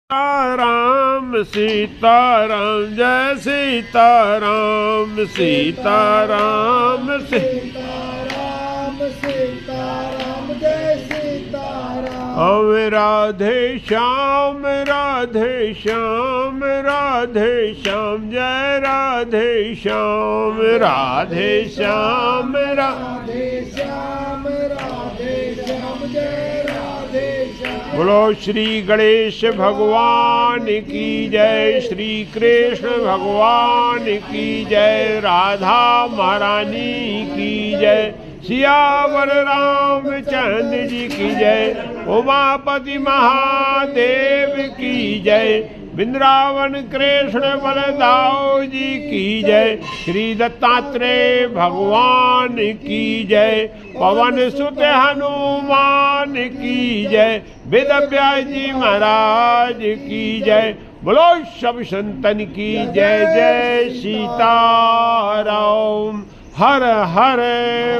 राम सीताराम जय सीताराम सीताराम सीताराम सीताराम जय सीताराम। हम राधे श्याम राधे श्याम राधे श्याम जय राधे श्याम राधे श्याम राधे श्याम राधे श्याम जय राधे श्याम। बोलो श्री गणेश भगवान की जय, श्री कृष्ण भगवान की जय, राधा महारानी की जय, सियावर रामचंद्र जी की जय, उमापति महादेव की जय, वृंदावन कृष्ण बलदाव जी की जय, श्री दत्तात्रेय भगवान की जय, पवन सुत हनुमान की जय, वेद व्यास जी महाराज की जय। बोलो सब संतन की जय जय सीताराम। हर हर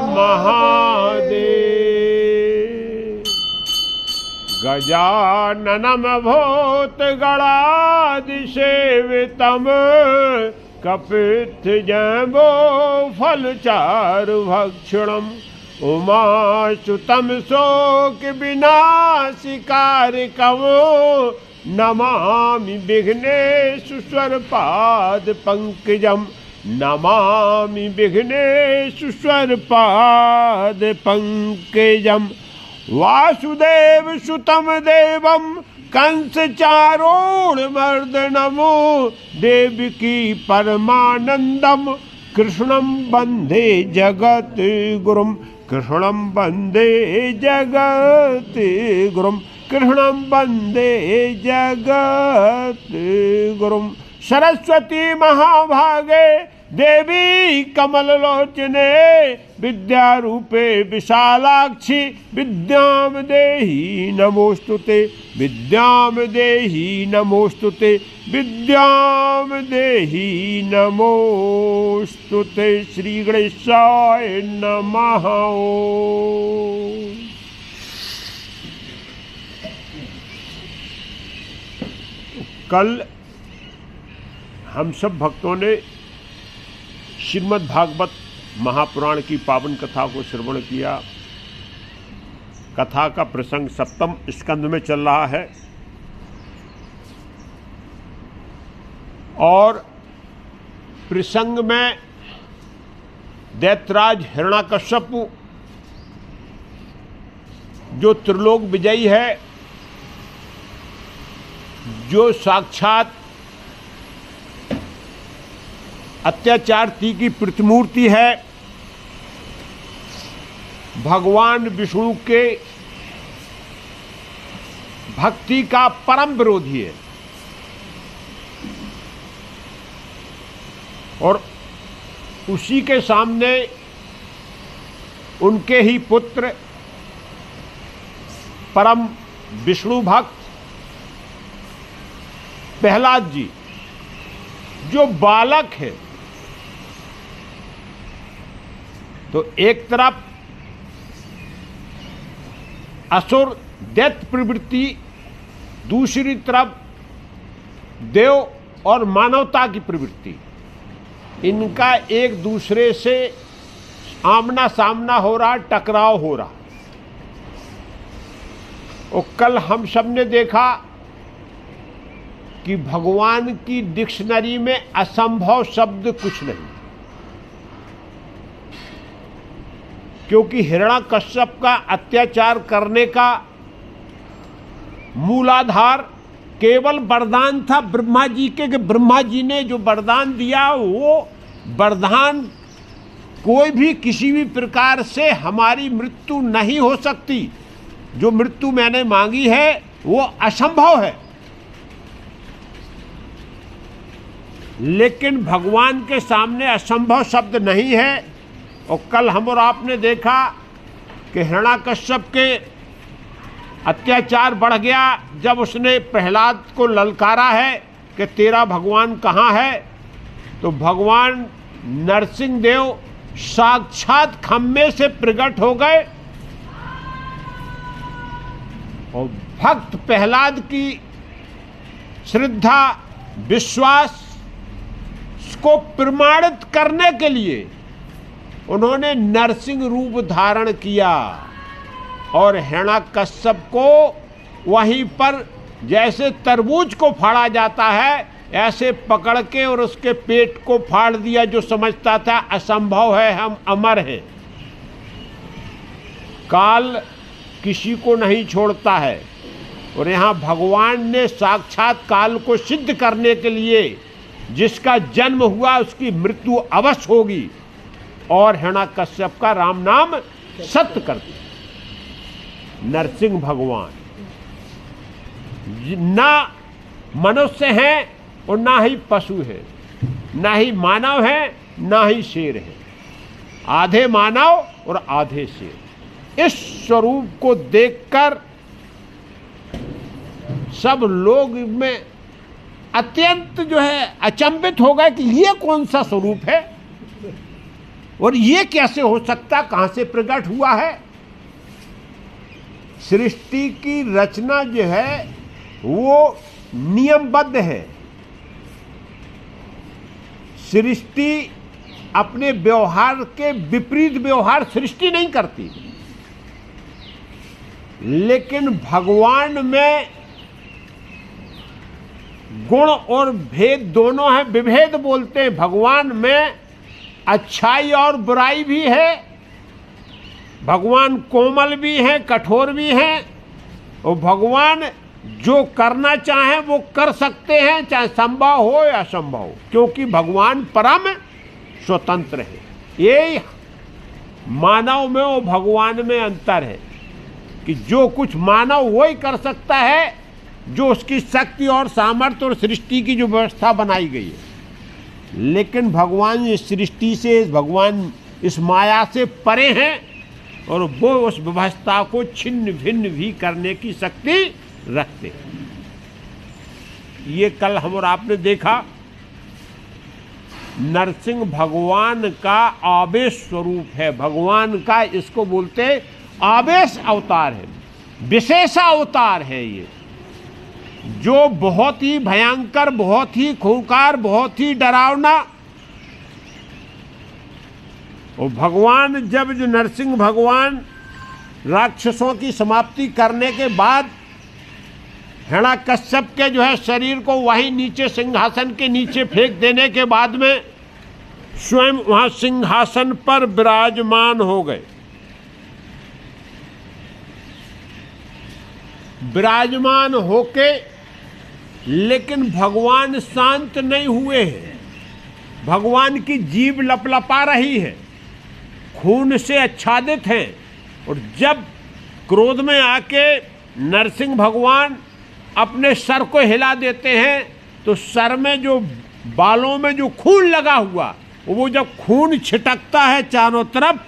महादेव। गजाननम भूत गणाधिसेवितम कपित्थ जम्बो फलचारु भक्षणम उमासुतम शोक विनाशिकारकम नमामि विघ्नेश्वर पाद पंकजम नमामि विघ्नेश्वर पाद पंकजम। वासुदेव सुतम देवम कंस चारोणमर्दनमो देवकी परमानंदम कृष्णं वंदे जगत गुरुम कृष्णं वंदे जगत गुरुम कृष्णं वंदे जगत गुरुम। सरस्वती महाभागे देवी कमललोचने विद्यारूपे विशालाक्षी विद्याम देहि नमोस्तुते विद्याम देहि नमोस्तुते विद्याम देहि नमोस्तुते। श्री गणेशाय नमः। कल हम सब भक्तों ने श्रीमद् भागवत महापुराण की पावन कथा को श्रवण किया। कथा का प्रसंग सप्तम स्कंद में चल रहा है और प्रसंग में दैत्यराज हिरण्याकश्यप जो त्रिलोक विजयी है, जो साक्षात अत्याचारती की प्रतिमूर्ति है, भगवान विष्णु के भक्ति का परम विरोधी है और उसी के सामने उनके ही पुत्र परम विष्णु भक्त प्रहलाद जी जो बालक है, तो एक तरफ असुर दैत्य प्रवृत्ति, दूसरी तरफ देव और मानवता की प्रवृत्ति, इनका एक दूसरे से आमना सामना हो रहा, टकराव हो रहा। और कल हम सब ने देखा कि भगवान की डिक्शनरी में असंभव शब्द कुछ नहीं, क्योंकि हिरण्याकश्यप का अत्याचार करने का मूलाधार केवल वरदान था ब्रह्मा जी के, कि ब्रह्मा जी ने जो वरदान दिया वो वरदान कोई भी किसी भी प्रकार से हमारी मृत्यु नहीं हो सकती, जो मृत्यु मैंने मांगी है वो असंभव है। लेकिन भगवान के सामने असंभव शब्द नहीं है। और कल हम और आपने देखा कि हिरण्याकश्यप के अत्याचार बढ़ गया जब उसने प्रहलाद को ललकारा है कि तेरा भगवान कहाँ है। तो भगवान नरसिंह देव साक्षात खम्भे से प्रकट हो गए और भक्त प्रहलाद की श्रद्धा, विश्वास को प्रमाणित करने के लिए उन्होंने नरसिंह रूप धारण किया और हिरण्यकश्यप को वहीं पर जैसे तरबूज को फाड़ा जाता है ऐसे पकड़ के और उसके पेट को फाड़ दिया। जो समझता था असंभव है, हम अमर हैं। काल किसी को नहीं छोड़ता है और यहाँ भगवान ने साक्षात काल को सिद्ध करने के लिए जिसका जन्म हुआ उसकी मृत्यु अवश्य होगी और हिरण्यकश्यप का राम नाम सत्य कर दिया। नरसिंह भगवान ना मनुष्य हैं और ना ही पशु है, ना ही मानव है, ना ही शेर है। आधे मानव और आधे शेर। इस स्वरूप को देखकर सब लोग में अत्यंत जो है अचंभित हो गए कि ये कौन सा स्वरूप है और ये कैसे हो सकता, कहां से प्रकट हुआ है। सृष्टि की रचना जो है वो नियमबद्ध है। सृष्टि अपने व्यवहार के विपरीत व्यवहार सृष्टि नहीं करती, लेकिन भगवान में गुण और भेद दोनों है। विभेद बोलते हैं। भगवान में अच्छाई और बुराई भी है। भगवान कोमल भी हैं, कठोर भी हैं और भगवान जो करना चाहें वो कर सकते हैं, चाहे संभव हो या असंभव हो, क्योंकि भगवान परम स्वतंत्र है। ये मानव में और भगवान में अंतर है कि जो कुछ मानव वही कर सकता है जो उसकी शक्ति और सामर्थ्य और सृष्टि की जो व्यवस्था बनाई गई है, लेकिन भगवान इस सृष्टि से, भगवान इस माया से परे हैं और वो उस व्यवस्था को छिन्न भिन्न भी करने की शक्ति रखते हैं। ये कल हम और आपने देखा नरसिंह भगवान का आवेश स्वरूप है। भगवान का इसको बोलते आवेश अवतार है, विशेष अवतार है ये, जो बहुत ही भयंकर, बहुत ही खूंखार, बहुत ही डरावना। और भगवान जब जो नरसिंह भगवान राक्षसों की समाप्ति करने के बाद हिरण्यकश्यप के जो है शरीर को वहीं नीचे सिंहासन के नीचे फेंक देने के बाद में स्वयं वहां सिंहासन पर विराजमान हो गए। विराजमान होके लेकिन भगवान शांत नहीं हुए हैं। भगवान की जीभ लपलपा रही है, खून से आच्छादित हैं। और जब क्रोध में आके नरसिंह भगवान अपने सर को हिला देते हैं तो सर में जो बालों में जो खून लगा हुआ, वो जब खून छिटकता है चारों तरफ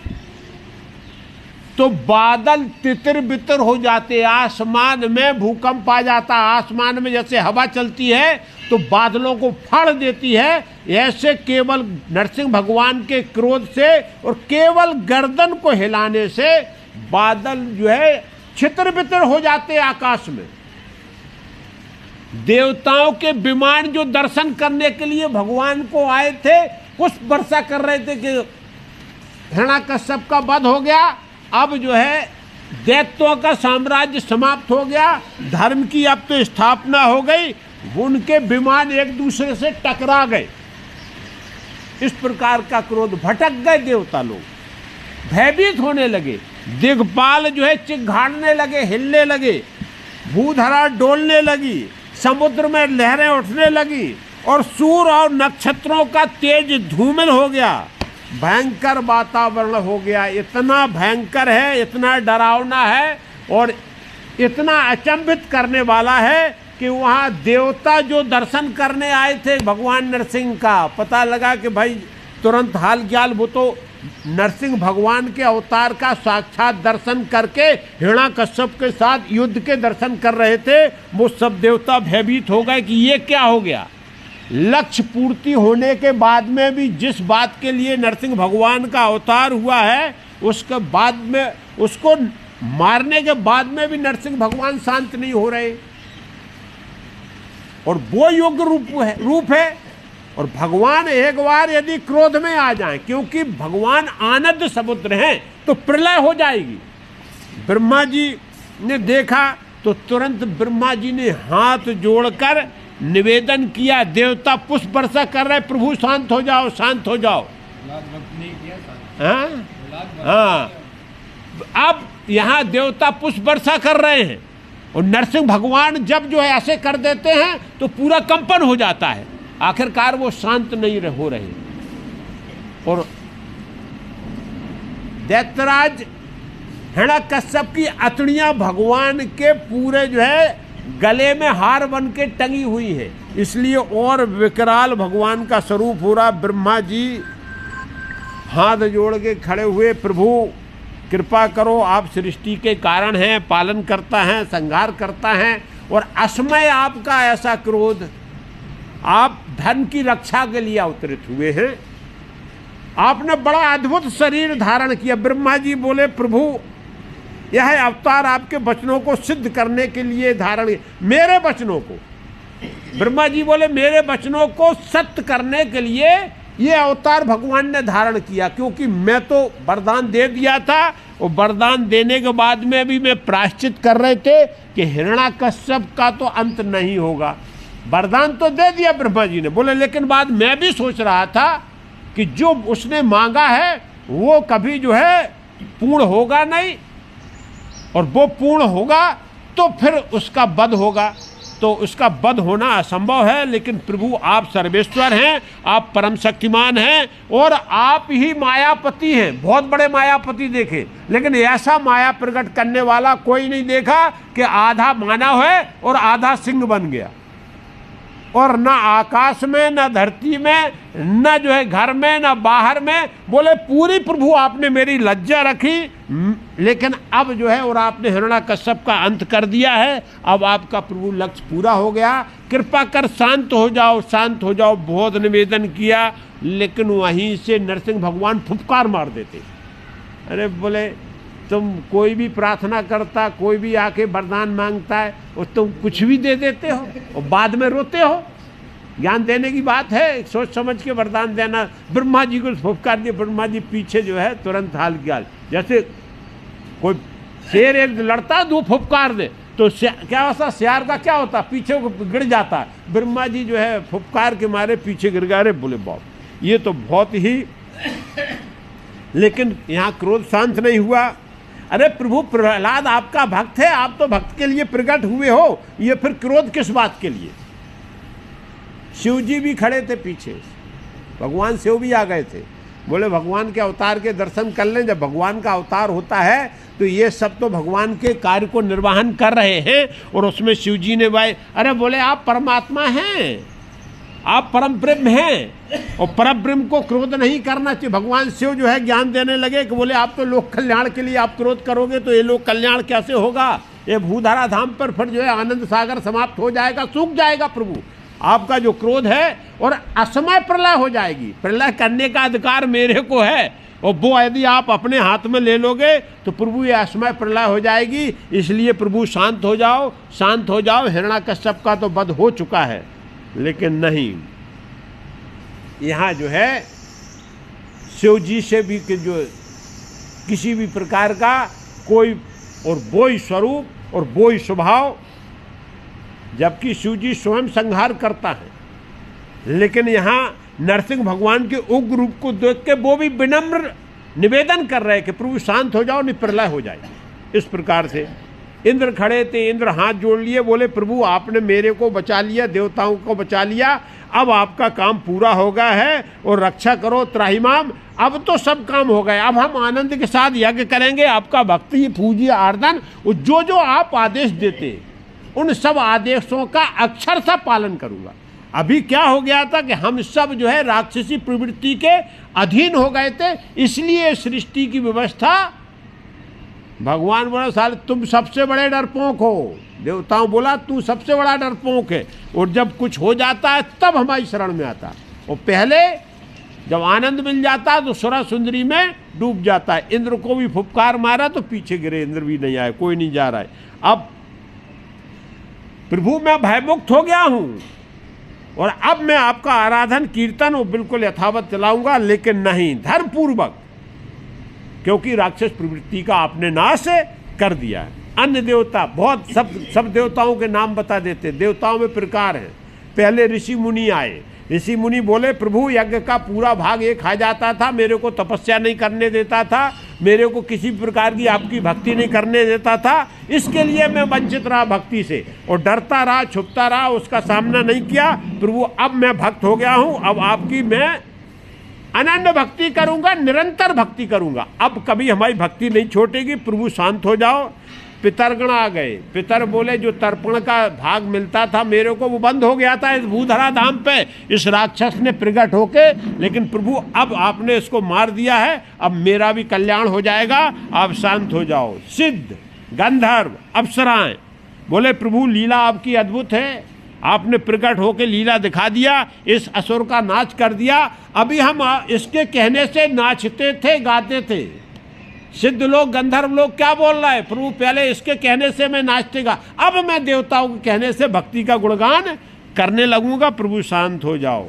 तो बादल तितर बितर हो जाते। आसमान में भूकंप आ जाता। आसमान में जैसे हवा चलती है तो बादलों को फाड़ देती है, ऐसे केवल नरसिंह भगवान के क्रोध से और केवल गर्दन को हिलाने से बादल जो है छितर बितर हो जाते आकाश में। देवताओं के विमान जो दर्शन करने के लिए भगवान को आए थे, पुष्प वर्षा कर रहे थे कि हिरण्यकश्यप का वध हो गया, अब जो है दैत्यों का साम्राज्य समाप्त हो गया, धर्म की अब तो स्थापना हो गई। उनके विमान एक दूसरे से टकरा गए। इस प्रकार का क्रोध, भटक गए देवता लोग, भयभीत होने लगे। दिग्पाल जो है चिघाड़ने लगे, हिलने लगे, भूधरा डोलने लगी, समुद्र में लहरें उठने लगी और सूर्य और नक्षत्रों का तेज धूमिल हो गया। भयंकर वातावरण हो गया। इतना भयंकर है, इतना डरावना है और इतना अचंभित करने वाला है कि वहाँ देवता जो दर्शन करने आए थे भगवान नरसिंह का, पता लगा कि भाई तुरंत हाल ज्ञाल, वो तो नरसिंह भगवान के अवतार का साक्षात दर्शन करके हिरण्यकश्यप के साथ युद्ध के दर्शन कर रहे थे। वो सब देवता भयभीत हो गए कि ये क्या हो गया। लक्ष्य पूर्ति होने के बाद में भी जिस बात के लिए नरसिंह भगवान का अवतार हुआ है, उसके बाद में, उसको मारने के बाद में भी नरसिंह भगवान शांत नहीं हो रहे और वो योग्य रूप है। और भगवान एक बार यदि क्रोध में आ जाएं, क्योंकि भगवान आनंद समुद्र हैं, तो प्रलय हो जाएगी। ब्रह्मा जी ने देखा तो तुरंत ब्रह्मा जी ने हाथ जोड़कर निवेदन किया, देवता पुष्प वर्षा कर रहे, प्रभु शांत हो जाओ, शांत हो जाओ। हाँ, अब यहाँ देवता पुष्प वर्षा कर रहे हैं और नरसिंह भगवान जब जो है ऐसे कर देते हैं तो पूरा कंपन हो जाता है। आखिरकार वो शांत नहीं हो रहे। और दैत्यराज हिरण्यकश्यप की अतड़ियां भगवान के पूरे जो है गले में हार बन के टंगी हुई है, इसलिए और विकराल भगवान का स्वरूप हो रहा। ब्रह्मा जी हाथ जोड़ के खड़े हुए, प्रभु कृपा करो, आप सृष्टि के कारण हैं, पालन करता है, संहार करता है, और असमय आपका ऐसा क्रोध, आप धन की रक्षा के लिए अवतरित हुए हैं। आपने बड़ा अद्भुत शरीर धारण किया। ब्रह्मा जी बोले, प्रभु यह अवतार आपके वचनों को सिद्ध करने के लिए धारण, मेरे वचनों को, ब्रह्मा जी बोले मेरे वचनों को सत्य करने के लिए ये अवतार भगवान ने धारण किया, क्योंकि मैं तो वरदान दे दिया था, और वरदान देने के बाद में भी मैं प्रायश्चित कर रहे थे कि हिरण्यकश्यप का तो अंत नहीं होगा। वरदान तो दे दिया ब्रह्मा जी ने, बोले लेकिन बाद मैं भी सोच रहा था कि जो उसने मांगा है वो कभी जो है पूर्ण होगा नहीं, और वो पूर्ण होगा तो फिर उसका वध होगा, तो उसका वध होना असंभव है। लेकिन प्रभु आप सर्वेश्वर हैं, आप परम शक्तिमान हैं, और आप ही मायापति हैं। बहुत बड़े मायापति देखे, लेकिन ऐसा माया प्रकट करने वाला कोई नहीं देखा कि आधा मानव है और आधा सिंह बन गया। और न आकाश में, न धरती में, न जो है घर में, न बाहर में। बोले पूरी प्रभु आपने मेरी लज्जा रखी, लेकिन अब जो है और आपने हिरण्यकश्यप का अंत कर दिया है। अब आपका प्रभु लक्ष्य पूरा हो गया, कृपा कर शांत हो जाओ, शांत हो जाओ। बहुत निवेदन किया, लेकिन वहीं से नरसिंह भगवान फुफकार मार देते। अरे बोले तुम कोई भी प्रार्थना करता, कोई भी आके वरदान मांगता है और तुम कुछ भी दे देते हो और बाद में रोते हो। ज्ञान देने की बात है, सोच समझ के वरदान देना। ब्रह्मा जी को फुफकार दिए, ब्रह्मा जी पीछे जो है तुरंत हाल की हाल, जैसे कोई शेर एक लड़ता, दो फुफकार दे तो क्या होता, शेर का क्या होता, पीछे को गिर जाता। ब्रह्मा जी जो है फुफकार के मारे पीछे गिर गए। बोले बाप, ये तो बहुत ही, लेकिन यहाँ क्रोध शांत नहीं हुआ। अरे प्रभु प्रहलाद आपका भक्त है, आप तो भक्त के लिए प्रकट हुए हो, ये फिर क्रोध किस बात के लिए। शिव जी भी खड़े थे पीछे, भगवान शिव भी आ गए थे। बोले भगवान के अवतार के दर्शन कर लें। जब भगवान का अवतार होता है तो ये सब तो भगवान के कार्य को निर्वहन कर रहे हैं। और उसमें शिव जी ने भाई, अरे बोले आप परमात्मा हैं, आप परम ब्रह्म हैं, और परम ब्रह्म को क्रोध नहीं करना चाहिए। भगवान शिव जो है ज्ञान देने लगे कि बोले आप तो लोक कल्याण के लिए आप क्रोध करोगे तो ये लोक कल्याण कैसे होगा, ये भूधारा धाम पर फिर जो है आनंद सागर समाप्त हो जाएगा, सूख जाएगा प्रभु आपका जो क्रोध है, और असमय प्रलय हो जाएगी। प्रलय करने का अधिकार मेरे को है, और वो यदि आप अपने हाथ में ले लोगे तो प्रभु ये असमय प्रलय हो जाएगी। इसलिए प्रभु शांत हो जाओ, शांत हो जाओ। हिरण्यकश्यप का तो वध हो चुका है, लेकिन नहीं, यहाँ जो है शिव जी से भी कि जो किसी भी प्रकार का कोई और वो ही स्वरूप और वो ही स्वभाव, जबकि शिव जी स्वयं संहार करता है। लेकिन यहाँ नरसिंह भगवान के उग्र रूप को देख के वो भी विनम्र निवेदन कर रहे हैं कि प्रभु शांत हो जाओ, नहीं प्रलय हो जाए। इस प्रकार से इंद्र खड़े थे, इंद्र हाथ जोड़ लिए, बोले प्रभु आपने मेरे को बचा लिया, देवताओं को बचा लिया, अब आपका काम पूरा हो गया है, और रक्षा करो त्राहिमाम। अब तो सब काम हो गए, अब हम आनंद के साथ यज्ञ करेंगे, आपका भक्ति पूज्य आराधन, और जो जो आप आदेश देते उन सब आदेशों का अक्षर सा पालन करूंगा। अभी क्या हो गया था कि हम सब जो है राक्षसी प्रवृत्ति के अधीन हो गए थे, इसलिए सृष्टि की व्यवस्था भगवान बोला साले तुम सबसे बड़े डरपोक हो। देवताओं बोला तू सबसे बड़ा डरपोक है, और जब कुछ हो जाता है तब हमारी शरण में आता, और पहले जब आनंद मिल जाता है तो सुरा सुंदरी में डूब जाता है। इंद्र को भी फुफकार मारा तो पीछे गिरे, इंद्र भी नहीं आए, कोई नहीं जा रहा है। अब प्रभु मैं भयमुक्त हो गया हूँ, और अब मैं आपका आराधन कीर्तन वो बिल्कुल यथावत चलाऊंगा, लेकिन नहीं धर्म पूर्वक, क्योंकि राक्षस प्रवृत्ति का आपने नाश कर दिया है। अन्य देवता बहुत सब देवताओं के नाम बता देते। देवताओं में प्रकार हैं। पहले ऋषि मुनि आए। ऋषि मुनि बोले प्रभु यज्ञ का पूरा भाग ये खा जाता था, मेरे को तपस्या नहीं करने देता था, मेरे को किसी प्रकार की आपकी भक्ति नहीं करने देता था, इसके लिए मैं वंचित रहा भक्ति से और डरता रहा, छुपता रहा, उसका सामना नहीं किया। प्रभु अब मैं भक्त हो गया हूँ, अब आपकी मैं अनन्य भक्ति करूँगा, निरंतर भक्ति करूँगा, अब कभी हमारी भक्ति नहीं छोड़ेगी। प्रभु शांत हो जाओ। पितरगण आ गए। पितर बोले जो तर्पण का भाग मिलता था मेरे को वो बंद हो गया था इस भूधरा धाम पे, इस राक्षस ने प्रकट होके, लेकिन प्रभु अब आपने इसको मार दिया है, अब मेरा भी कल्याण हो जाएगा, आप शांत हो जाओ। सिद्ध गंधर्व अप्सराएं बोले प्रभु लीला आपकी अद्भुत है, आपने प्रकट होके लीला दिखा दिया, इस असुर का नाच कर दिया। अभी हम इसके कहने से नाचते थे, गाते थे। सिद्ध लोग गंधर्व लोग क्या बोल रहा है, प्रभु पहले इसके कहने से मैं नाचतेगा, अब मैं देवताओं के कहने से भक्ति का गुणगान करने लगूंगा। प्रभु शांत हो जाओ।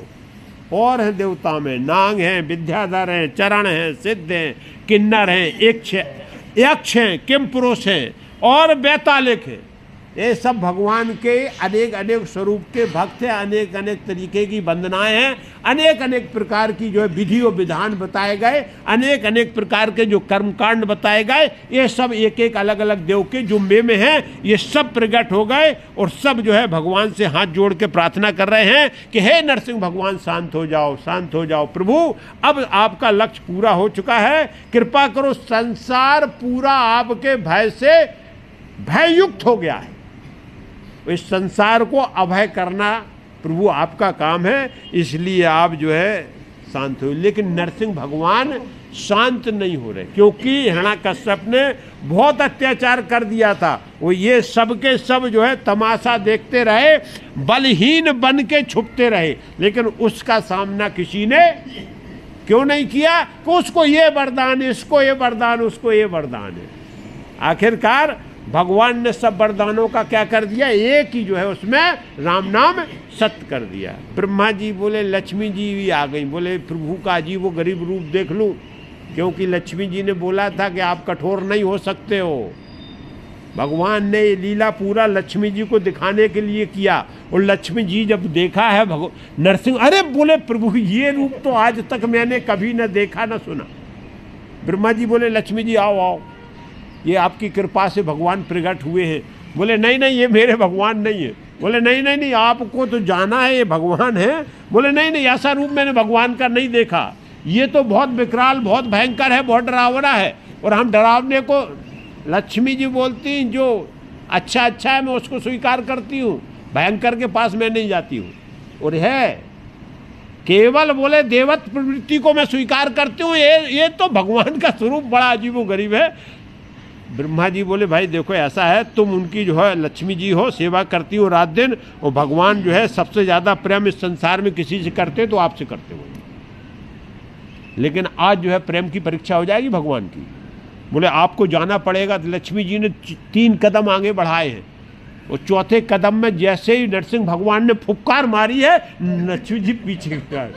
और हैं देवताओं में नाग हैं, विद्याधर हैं, चरण हैं, सिद्ध हैं, किन्नर हैं, यक्ष हैं, किम पुरुष हैं और बैतालिक हैं। ये सब भगवान के अनेक अनेक स्वरूप के भक्त हैं, अनेक अनेक तरीके की वंदनाएं हैं, अनेक अनेक प्रकार की जो है विधि और विधान बताए गए, अनेक अनेक प्रकार के जो कर्मकांड बताए गए, ये सब एक एक अलग अलग देव के जुम्मे में हैं, ये सब प्रकट हो गए और सब जो है भगवान से हाथ जोड़ के प्रार्थना कर रहे हैं कि हे नरसिंह भगवान शांत हो जाओ, शांत हो जाओ। प्रभु अब आपका लक्ष्य पूरा हो चुका है, कृपा करो, संसार पूरा आपके भय से भययुक्त हो गया है। इस संसार को अभय करना प्रभु आपका काम है, इसलिए आप जो है शांत हो। लेकिन नरसिंह भगवान शांत नहीं हो रहे, क्योंकि हिरण्याकश्यप ने बहुत अत्याचार कर दिया था। वो ये सब के सब जो है तमाशा देखते रहे, बलहीन बन के छुपते रहे, लेकिन उसका सामना किसी ने क्यों नहीं किया कि उसको ये वरदान, इसको ये वरदान, उसको ये वरदान है। आखिरकार भगवान ने सब वरदानों का क्या कर दिया, एक ही जो है उसमें राम नाम सत्य कर दिया। ब्रह्मा जी बोले लक्ष्मी जी भी आ गई, बोले प्रभु का अजीब वो गरीब रूप देख लूं, क्योंकि लक्ष्मी जी ने बोला था कि आप कठोर नहीं हो सकते हो। भगवान ने ये लीला पूरा लक्ष्मी जी को दिखाने के लिए किया, और लक्ष्मी जी जब देखा है नरसिंह, अरे बोले प्रभु ये रूप तो आज तक मैंने कभी न देखा न सुना। ब्रह्मा जी बोले लक्ष्मी जी आओ आओ, ये आपकी कृपा से भगवान प्रकट हुए हैं। बोले नहीं नहीं ये मेरे भगवान नहीं है। बोले नहीं नहीं नहीं आपको तो जाना है, ये भगवान है। बोले नहीं नहीं ऐसा रूप मैंने भगवान का नहीं देखा, ये तो बहुत विकराल, बहुत भयंकर है, बहुत डरावना है। और हम डरावने को, लक्ष्मी जी बोलती जो अच्छा अच्छा है मैं उसको स्वीकार करती हूँ, भयंकर के पास मैं नहीं जाती हूँ। और है केवल बोले देवत प्रवृत्ति को मैं स्वीकार करती हूँ, ये तो भगवान का स्वरूप बड़ा अजीबो गरीब है। ब्रह्मा जी बोले भाई देखो ऐसा है, तुम उनकी जो है लक्ष्मी जी हो, सेवा करती हो रात दिन, और भगवान जो है सबसे ज़्यादा प्रेम इस संसार में किसी से करते तो आपसे करते हो। लेकिन आज जो है प्रेम की परीक्षा हो जाएगी भगवान की। बोले आपको जाना पड़ेगा। तो लक्ष्मी जी ने 3 कदम आगे बढ़ाए हैं, और चौथे कदम में जैसे ही नरसिंह भगवान ने फुफकार मारी है, लक्ष्मी जी पीछे गए।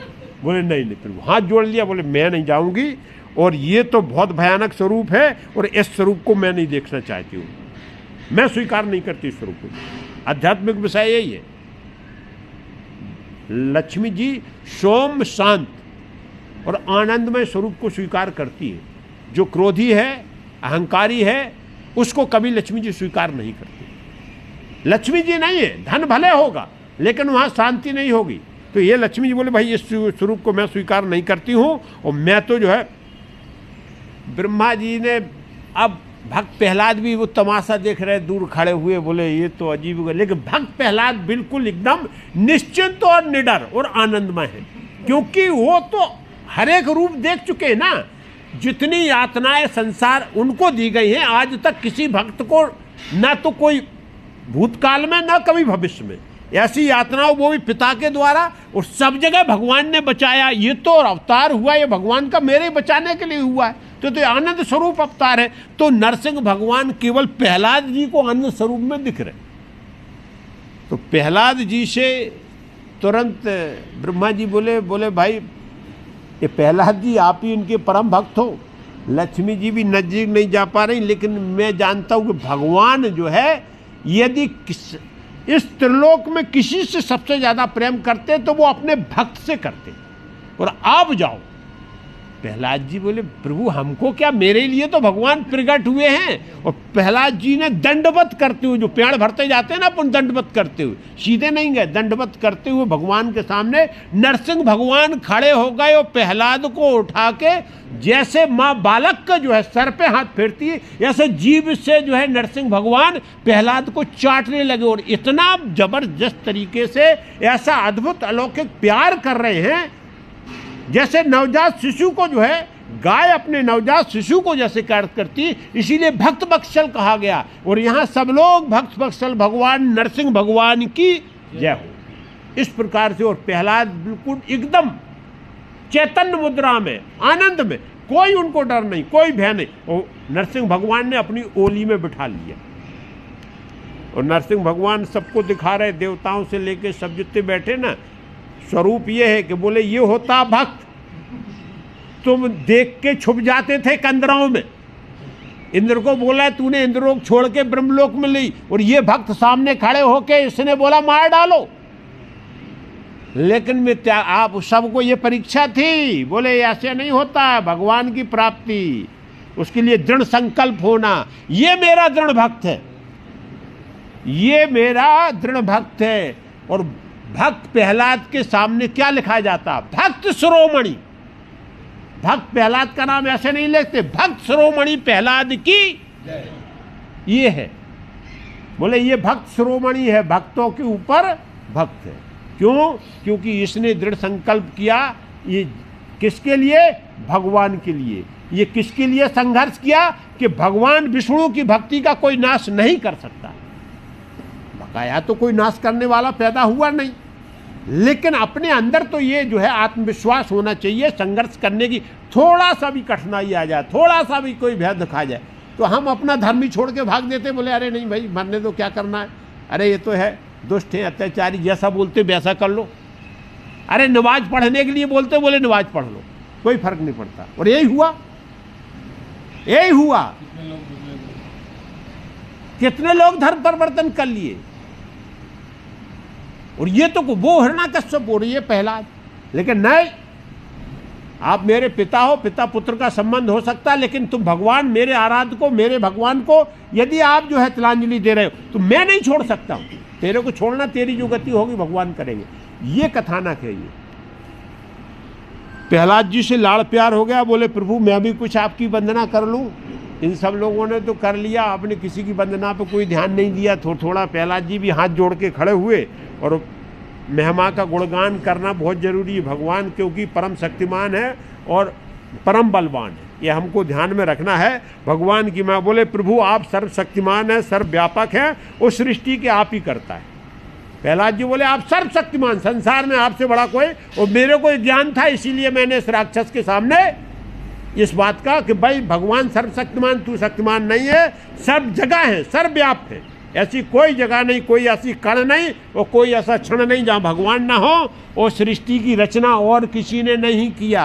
बोले नहीं नहीं प्रभु, हाथ जोड़ लिया, बोले मैं नहीं जाऊंगी, और ये तो बहुत भयानक स्वरूप है, और इस स्वरूप को मैं नहीं देखना चाहती हूँ, मैं स्वीकार नहीं करती इस स्वरूप को। आध्यात्मिक विषय यही है। लक्ष्मी जी सौम्य शांत और आनंदमय स्वरूप को स्वीकार करती है। जो क्रोधी है, अहंकारी है, उसको कभी लक्ष्मी जी स्वीकार नहीं करती। लक्ष्मी जी नहीं है, धन भले होगा लेकिन वहाँ शांति नहीं होगी। तो ये लक्ष्मी जी बोले भाई इस स्वरूप को मैं स्वीकार नहीं करती हूँ, और मैं तो जो है। ब्रह्मा जी ने, अब भक्त प्रहलाद भी वो तमाशा देख रहे, दूर खड़े हुए, बोले ये तो अजीब है। लेकिन भक्त प्रहलाद बिल्कुल एकदम निश्चिंत और निडर और आनंदमय है, क्योंकि वो तो हर एक रूप देख चुके हैं ना। जितनी यातनाएं संसार उनको दी गई हैं, आज तक किसी भक्त को ना तो कोई भूतकाल में ना कभी भविष्य में ऐसी यातनाओं, वो भी पिता के द्वारा, और सब जगह भगवान ने बचाया। ये तो अवतार हुआ, ये भगवान का मेरे बचाने के लिए हुआ है, तो आनंद स्वरूप अवतार है। तो नरसिंह भगवान केवल प्रहलाद जी को आनंद स्वरूप में दिख रहे। तो प्रहलाद जी से तुरंत ब्रह्मा जी बोले भाई ये प्रहलाद जी आप ही इनके परम भक्त हो। लक्ष्मी जी भी नजदीक नहीं जा पा रही, लेकिन मैं जानता हूँ कि भगवान जो है यदि इस त्रिलोक में किसी से सबसे ज्यादा प्रेम करते तो वो अपने भक्त से करते। और आप जाओ। प्रहलाद जी बोले प्रभु हमको क्या, मेरे लिए तो भगवान प्रकट हुए हैं। और प्रहलाद जी ने दंडवत करते हुए, जो पेड़ भरते जाते हैं ना अपन दंडवत करते हुए, सीधे नहीं गए, दंडवत करते हुए भगवान के सामने नरसिंह भगवान खड़े हो गए और प्रहलाद को उठा के जैसे माँ बालक का जो है सर पे हाथ फेरती है, ऐसे जीभ से जो है नरसिंह भगवान प्रहलाद को चाटने लगे। और इतना जबरदस्त तरीके से ऐसा अद्भुत अलौकिक प्यार कर रहे हैं जैसे नवजात शिशु को जो है गाय अपने नवजात शिशु को जैसे कार्य करती, इसीलिए भक्त बत्सल कहा गया। और यहाँ सब लोग भक्त बत्सल भगवान नरसिंह भगवान की जय हो। इस प्रकार से और प्रहलाद बिल्कुल एकदम चैतन्य मुद्रा में, आनंद में, कोई उनको डर नहीं, कोई भय नहीं। और नरसिंह भगवान ने अपनी ओली में बिठा लिया और नरसिंह भगवान सबको दिखा रहे, देवताओं से लेके सब जितने बैठे ना। स्वरूप ये है कि बोले ये होता भक्त, तुम देख के छुप जाते थे कंदराओं में। इंद्र को बोला तूने इंद्रलोक छोड़ के ब्रह्मलोक में ली, और ये भक्त सामने खड़े होके इसने बोला मार डालो। लेकिन में आप सबको ये परीक्षा थी, बोले ऐसे नहीं होता, भगवान की प्राप्ति उसके लिए दृढ़ संकल्प होना। ये मेरा दृढ़ भक्त है, ये मेरा दृढ़ भक्त है। और भक्त प्रहलाद के सामने क्या लिखा जाता? भक्त शिरोमणि। भक्त प्रहलाद का नाम ऐसे नहीं लिखते, भक्त शिरोमणि प्रहलाद की ये है। बोले ये भक्त शिरोमणि है, भक्तों के ऊपर भक्त है। क्यों? क्योंकि इसने दृढ़ संकल्प किया। ये किसके लिए? भगवान के लिए। ये किसके लिए संघर्ष किया? कि भगवान विष्णु की भक्ति का कोई नाश नहीं कर सकता। बकाया तो कोई नाश करने वाला पैदा हुआ नहीं, लेकिन अपने अंदर तो ये जो है आत्मविश्वास होना चाहिए। संघर्ष करने की थोड़ा सा भी कठिनाई आ जाए, थोड़ा सा भी कोई भय दिखा जाए, तो हम अपना धर्म ही छोड़ के भाग देते। बोले अरे नहीं भाई, मरने दो, क्या करना है, अरे ये तो है दुष्ट है, अत्याचारी, जैसा बोलते वैसा कर लो। अरे नमाज पढ़ने के लिए बोलते, बोले नमाज पढ़ लो, कोई फर्क नहीं पड़ता। और यही हुआ, यही हुआ। कितने लोग धर्म परिवर्तन कर लिए। और ये तो वो हिरण्यकश्यप हो रही है प्रहलाद, लेकिन नहीं, आप मेरे पिता हो, पिता पुत्र का संबंध हो सकता है, लेकिन तुम भगवान, मेरे आराध्य को, मेरे भगवान को यदि आप जो है तिलांजलि दे रहे हो तो मैं नहीं छोड़ सकता हूं। तेरे को छोड़ना, तेरी जो गति होगी भगवान करेंगे। ये कथानक है। ये प्रहलाद जी से लाड़ प्यार हो गया। बोले प्रभु मैं भी कुछ आपकी वंदना कर लूं। इन सब लोगों ने तो कर लिया, आपने किसी की वंदना पर कोई ध्यान नहीं दिया। थोड़ा प्रहलाद जी भी हाथ जोड़ के खड़े हुए। और महिमा का गुणगान करना बहुत जरूरी है भगवान, क्योंकि परम शक्तिमान है और परम बलवान है। ये हमको ध्यान में रखना है भगवान की। मैं बोले प्रभु आप सर्वशक्तिमान है, सर्वव्यापक है, उस सृष्टि के आप ही करता है। प्रहलाद जी बोले आप सर्वशक्तिमान, संसार में आपसे बड़ा कोई, और मेरे को ज्ञान था, इसीलिए मैंने इस राक्षस के सामने इस बात का कि भाई भगवान सर्वशक्तिमान, तू शक्तिमान नहीं है, सब जगह है, सर्वव्याप्त है। ऐसी कोई जगह नहीं, कोई ऐसी कण नहीं और कोई ऐसा क्षण नहीं जहाँ भगवान ना हो। और सृष्टि की रचना और किसी ने नहीं किया।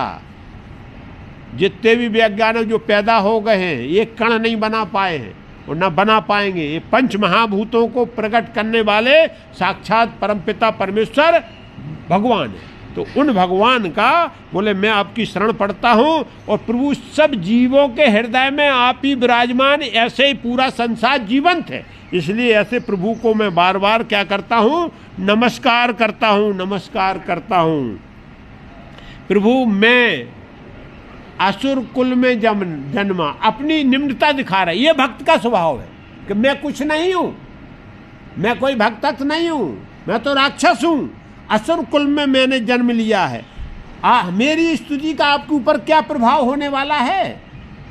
जितने भी वैज्ञानिक जो पैदा हो गए हैं, ये कण नहीं बना पाए हैं और ना बना पाएंगे। ये पंच महाभूतों को प्रकट करने वाले साक्षात परमपिता परमेश्वर भगवान है। तो उन भगवान का बोले मैं आपकी शरण पड़ता हूँ। और प्रभु सब जीवों के हृदय में आप ही विराजमान, ऐसे ही पूरा संसार जीवंत है। इसलिए ऐसे प्रभु को मैं बार बार क्या करता हूँ? नमस्कार करता हूँ, नमस्कार करता हूँ। प्रभु मैं असुर कुल में जन्मा, अपनी निम्नता दिखा रहा है। ये भक्त का स्वभाव है कि मैं कुछ नहीं हूँ, मैं कोई भक्त नहीं हूँ, मैं तो राक्षस हूँ, असुर कुल में मैंने जन्म लिया है। मेरी स्तुति का आपके ऊपर क्या प्रभाव होने वाला है?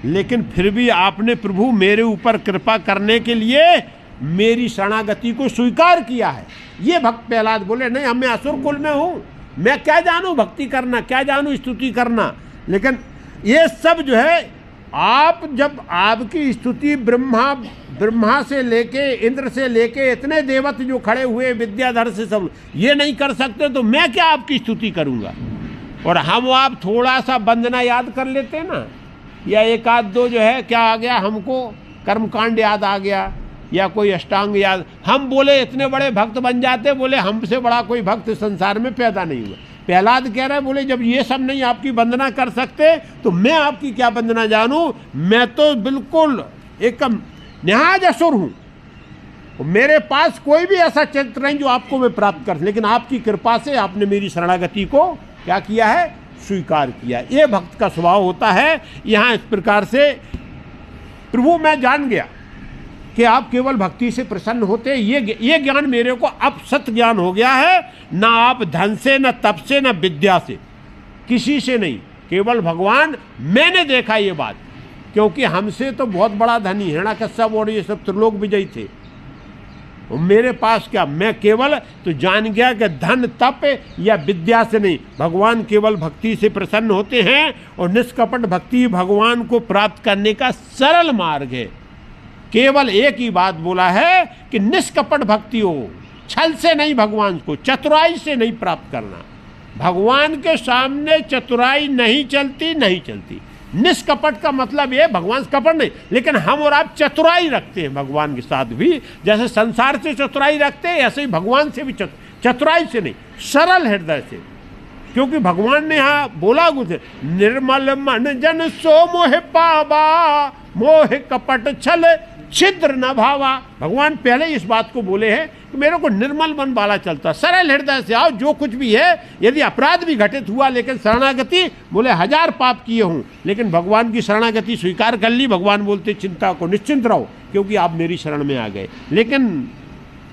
लेकिन फिर भी आपने प्रभु मेरे ऊपर कृपा करने के लिए मेरी शरणागति को स्वीकार किया है। ये भक्त प्रहलाद बोले नहीं, मैं असुर कुल में हूँ, मैं क्या जानूँ भक्ति करना, क्या जानूँ स्तुति करना। लेकिन ये सब जो है आप जब आपकी स्तुति ब्रह्मा से लेके इंद्र से लेके इतने देवत जो खड़े हुए विद्याधर से सब ये नहीं कर सकते, तो मैं क्या आपकी स्तुति करूंगा। और हम आप थोड़ा सा वंदना याद कर लेते ना, या एक आध दो जो है क्या आ गया हमको कर्मकांड याद आ गया या कोई अष्टांग याद, हम बोले इतने बड़े भक्त बन जाते, बोले हमसे बड़ा कोई भक्त संसार में पैदा नहीं हुआ। प्रहलाद कह रहे बोले जब ये सब नहीं आपकी वंदना कर सकते तो मैं आपकी क्या वंदना जानूं, मैं तो बिल्कुल एक निहाज असुर हूं। मेरे पास कोई भी ऐसा चरित्र नहीं जो आपको मैं प्राप्त कर, लेकिन आपकी कृपा से आपने मेरी शरणागति को क्या किया है, स्वीकार किया। ये भक्त का स्वभाव होता है। यहाँ इस प्रकार से प्रभु मैं जान गया कि आप केवल भक्ति से प्रसन्न होते, ये ज्ञान मेरे को अब सत्य ज्ञान हो गया है। ना आप धन से, न तप से, न विद्या से, किसी से नहीं, केवल भगवान। मैंने देखा ये बात, क्योंकि हमसे तो बहुत बड़ा धनी हिरण्यकश्यप और ये सब त्रिलोक विजयी थे, मेरे पास क्या, मैं केवल तो जान गया कि धन तप या विद्या से नहीं, भगवान केवल भक्ति से प्रसन्न होते हैं। और निष्कपट भक्ति भगवान को प्राप्त करने का सरल मार्ग है। केवल एक ही बात बोला है कि निष्कपट भक्ति हो, छल से नहीं, भगवान को चतुराई से नहीं प्राप्त करना। भगवान के सामने चतुराई नहीं चलती, नहीं चलती। निष्कपट का मतलब ये भगवान से कपट नहीं, लेकिन हम और आप चतुराई रखते हैं भगवान के साथ भी। जैसे संसार से चतुराई रखते हैं ऐसे ही भगवान से भी चतुराई से नहीं, सरल हृदय से। क्योंकि भगवान ने यहाँ बोला कुछ, निर्मल मन जन सो मोह पावा, मोह कपट छल छिद्र न भावा। भगवान पहले इस बात को बोले हैं कि मेरे को निर्मल मन वाला चलता, सरल हृदय से आओ। जो कुछ भी है, यदि अपराध भी घटित हुआ लेकिन शरणागति, बोले 1000 पाप किए हूँ लेकिन भगवान की शरणागति स्वीकार कर ली, भगवान बोलते चिंता को निश्चिंत रहो क्योंकि आप मेरी शरण में आ गए। लेकिन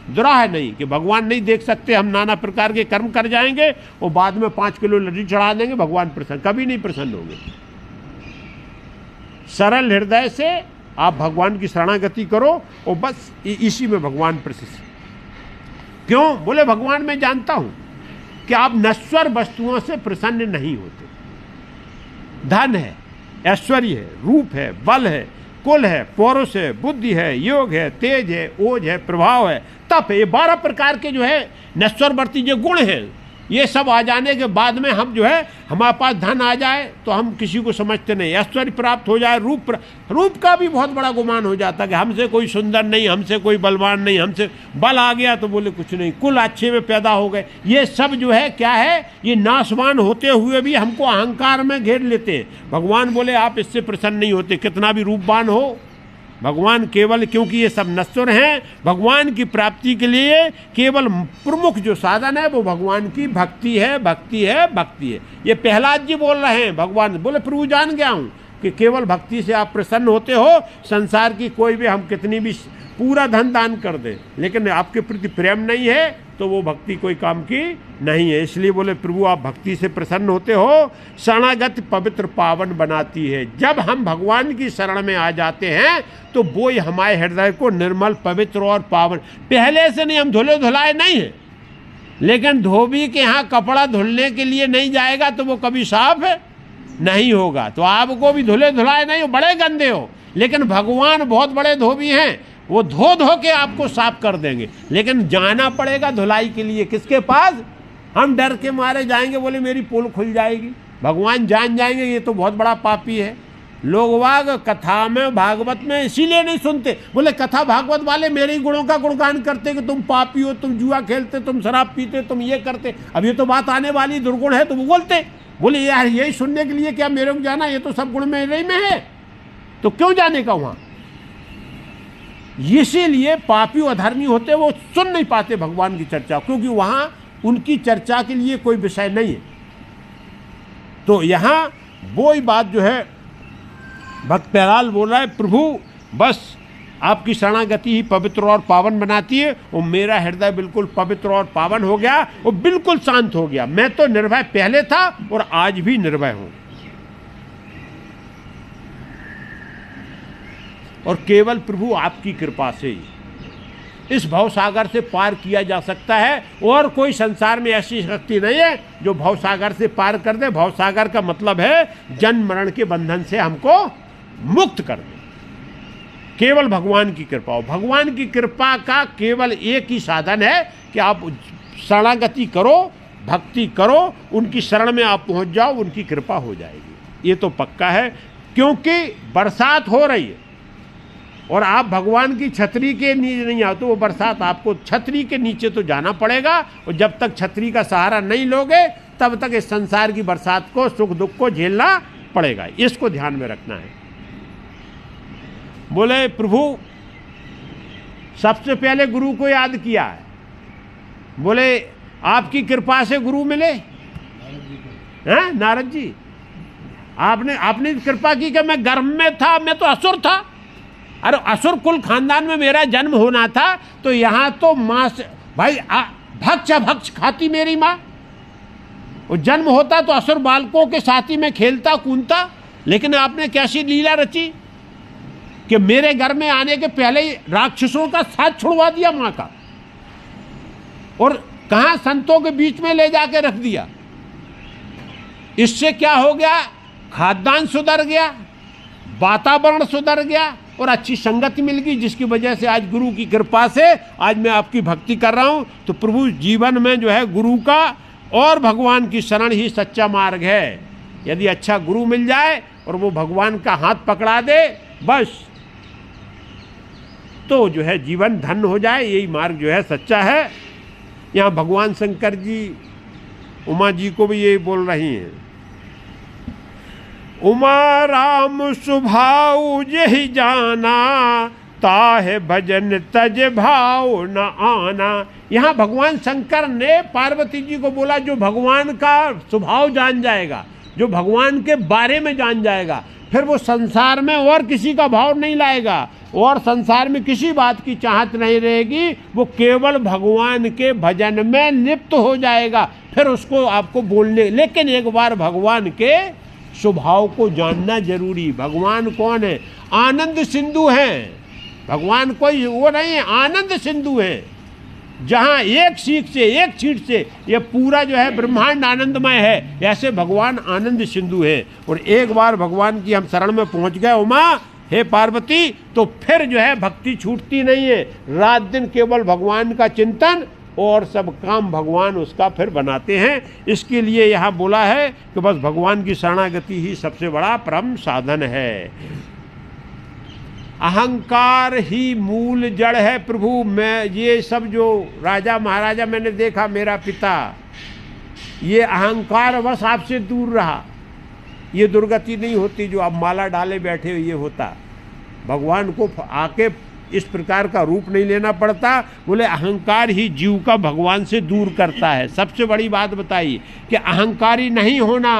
दुराह नहीं कि भगवान नहीं देख सकते, हम नाना प्रकार के कर्म कर जाएंगे और बाद में 5 किलो लड्डू चढ़ा देंगे, भगवान प्रसन्न कभी नहीं प्रसन्न होंगे। सरल हृदय से आप भगवान की शरणागति करो और बस इसी में भगवान प्रसन्न। क्यों, बोले भगवान मैं जानता हूं कि आप नश्वर वस्तुओं से प्रसन्न नहीं होते। धन है, ऐश्वर्य है, रूप है, बल है, कुल है, पौरुष है, बुद्धि है, योग है, तेज है, ओज है, प्रभाव है, तप है, ये 12 प्रकार के जो है नश्वरवर्ती जो गुण हैं, ये सब आ जाने के बाद में हम जो है हमारे पास धन आ जाए तो हम किसी को समझते नहीं, ऐश्वर्य प्राप्त हो जाए, रूप का भी बहुत बड़ा गुमान हो जाता है कि हमसे कोई सुंदर नहीं, हमसे कोई बलवान नहीं, हमसे बल आ गया तो बोले कुछ नहीं, कुल अच्छे में पैदा हो गए। ये सब जो है क्या है, ये नाशवान होते हुए भी हमको अहंकार में घेर लेते हैं। भगवान बोले आप इससे प्रसन्न नहीं होते, कितना भी रूपवान हो। भगवान केवल, क्योंकि ये सब नश्वर हैं, भगवान की प्राप्ति के लिए केवल प्रमुख जो साधन है वो भगवान की भक्ति है, भक्ति है, भक्ति है। ये प्रहलाद जी बोल रहे हैं, भगवान बोले प्रभु जान गया हूँ कि केवल भक्ति से आप प्रसन्न होते हो। संसार की कोई भी, हम कितनी भी पूरा धन दान कर दे, लेकिन आपके प्रति प्रेम नहीं है तो वो भक्ति कोई काम की नहीं है। इसलिए बोले प्रभु आप भक्ति से प्रसन्न होते हो। शरणागति पवित्र पावन बनाती है। जब हम भगवान की शरण में आ जाते हैं तो वो ही हमारे हृदय को निर्मल, पवित्र और पावन, पहले से नहीं, हम धुले धुलाए नहीं है, लेकिन धोबी के यहाँ कपड़ा धुलने के लिए नहीं जाएगा तो वो कभी साफ नहीं होगा। तो आपको भी धुले धुलाए नहीं हो, बड़े गंदे हो, लेकिन भगवान बहुत बड़े धोबी हैं, वो धो धो के आपको साफ कर देंगे। लेकिन जाना पड़ेगा धुलाई के लिए किसके पास, हम डर के मारे जाएंगे, बोले मेरी पोल खुल जाएगी, भगवान जान जाएंगे ये तो बहुत बड़ा पापी है। लोग वाग कथा में, भागवत में इसीलिए नहीं सुनते, बोले कथा भागवत वाले मेरे ही गुणों का गुणगान करते कि तुम पापी हो, तुम जुआ खेलते, तुम शराब पीते, तुम ये करते। अब ये तो बात आने वाली, दुर्गुण है तो वो बोलते, बोले यार यही सुनने के लिए क्या मेरे को जाना, ये तो सब गुण मेरे ही में है, तो क्यों जाने का वहाँ। इसीलिए पापी और अधर्मी होते वो सुन नहीं पाते भगवान की चर्चा, क्योंकि वहां उनकी चर्चा के लिए कोई विषय नहीं है। तो यहां वो ही बात जो है भक्त प्रहलाद बोल रहा है, प्रभु बस आपकी शरणागति ही पवित्र और पावन बनाती है। और मेरा हृदय बिल्कुल पवित्र और पावन हो गया और बिल्कुल शांत हो गया। मैं तो निर्भय पहले था और आज भी निर्भय हूं। और केवल प्रभु आपकी कृपा से ही इस भवसागर से पार किया जा सकता है। और कोई संसार में ऐसी शक्ति नहीं है जो भवसागर से पार कर दे। भवसागर का मतलब है जन्म मरण के बंधन से हमको मुक्त कर दे। केवल भगवान की कृपा हो। भगवान की कृपा का केवल एक ही साधन है कि आप शरणागति करो, भक्ति करो, उनकी शरण में आप पहुंच जाओ, उनकी कृपा हो जाएगी। ये तो पक्का है, क्योंकि बरसात हो रही है और आप भगवान की छतरी के नीचे नहीं आओ तो वो बरसात आपको छतरी के नीचे तो जाना पड़ेगा, और जब तक छतरी का सहारा नहीं लोगे तब तक इस संसार की बरसात को, सुख दुख को झेलना पड़ेगा। इसको ध्यान में रखना है। बोले प्रभु सबसे पहले गुरु को याद किया है। बोले आपकी कृपा से गुरु मिले हैं नारद जी। आपने कृपा की कि मैं गर्भ में था, मैं तो असुर था। अरे असुर कुल खानदान में मेरा जन्म होना था, तो यहाँ तो माँ से भाई भक्ष खाती मेरी माँ। और जन्म होता तो असुर बालकों के साथ ही मैं खेलता कूदता, लेकिन आपने कैसी लीला रची कि मेरे घर में आने के पहले ही राक्षसों का साथ छुड़वा दिया माँ का, और कहाँ संतों के बीच में ले जाके रख दिया। इससे क्या हो गया, खाद्यान्न सुधर गया, वातावरण सुधर गया और अच्छी संगति मिल गई, जिसकी वजह से आज गुरु की कृपा से आज मैं आपकी भक्ति कर रहा हूँ। तो प्रभु जीवन में जो है गुरु का और भगवान की शरण ही सच्चा मार्ग है। यदि अच्छा गुरु मिल जाए और वो भगवान का हाथ पकड़ा दे, बस तो जो है जीवन धन्य हो जाए। यही मार्ग जो है सच्चा है। यहाँ भगवान शंकर जी उमा जी को भी यही बोल रही हैं, उमा राम सुभाव यही जाना, ताहे भजन तज भाव न आना। यहाँ भगवान शंकर ने पार्वती जी को बोला, जो भगवान का स्वभाव जान जाएगा, जो भगवान के बारे में जान जाएगा, फिर वो संसार में और किसी का भाव नहीं लाएगा और संसार में किसी बात की चाहत नहीं रहेगी। वो केवल भगवान के भजन में लिप्त हो जाएगा। फिर उसको आपको बोलने, लेकिन एक बार भगवान के स्वभाव को जानना जरूरी। भगवान कौन है? आनंद सिंधु हैं। भगवान कोई वो नहीं है, आनंद सिंधु है। जहाँ एक सीख से, एक छींट से ये पूरा जो है ब्रह्मांड आनंदमय है, ऐसे भगवान आनंद सिंधु है। और एक बार भगवान की हम शरण में पहुँच गए उमा, हे पार्वती, तो फिर जो है भक्ति छूटती नहीं है। रात दिन केवल भगवान का चिंतन और सब काम भगवान उसका फिर बनाते हैं। इसके लिए यहाँ बोला है कि बस भगवान की शरणागति ही सबसे बड़ा परम साधन है। अहंकार ही मूल जड़ है प्रभु। मैं ये सब जो राजा महाराजा मैंने देखा, मेरा पिता, ये अहंकार बस आपसे दूर रहा, ये दुर्गति नहीं होती जो आप माला डाले बैठे हो, ये होता। भगवान को आके इस प्रकार का रूप नहीं लेना पड़ता। बोले अहंकार ही जीव का भगवान से दूर करता है। सबसे बड़ी बात बताइए कि अहंकारी नहीं होना,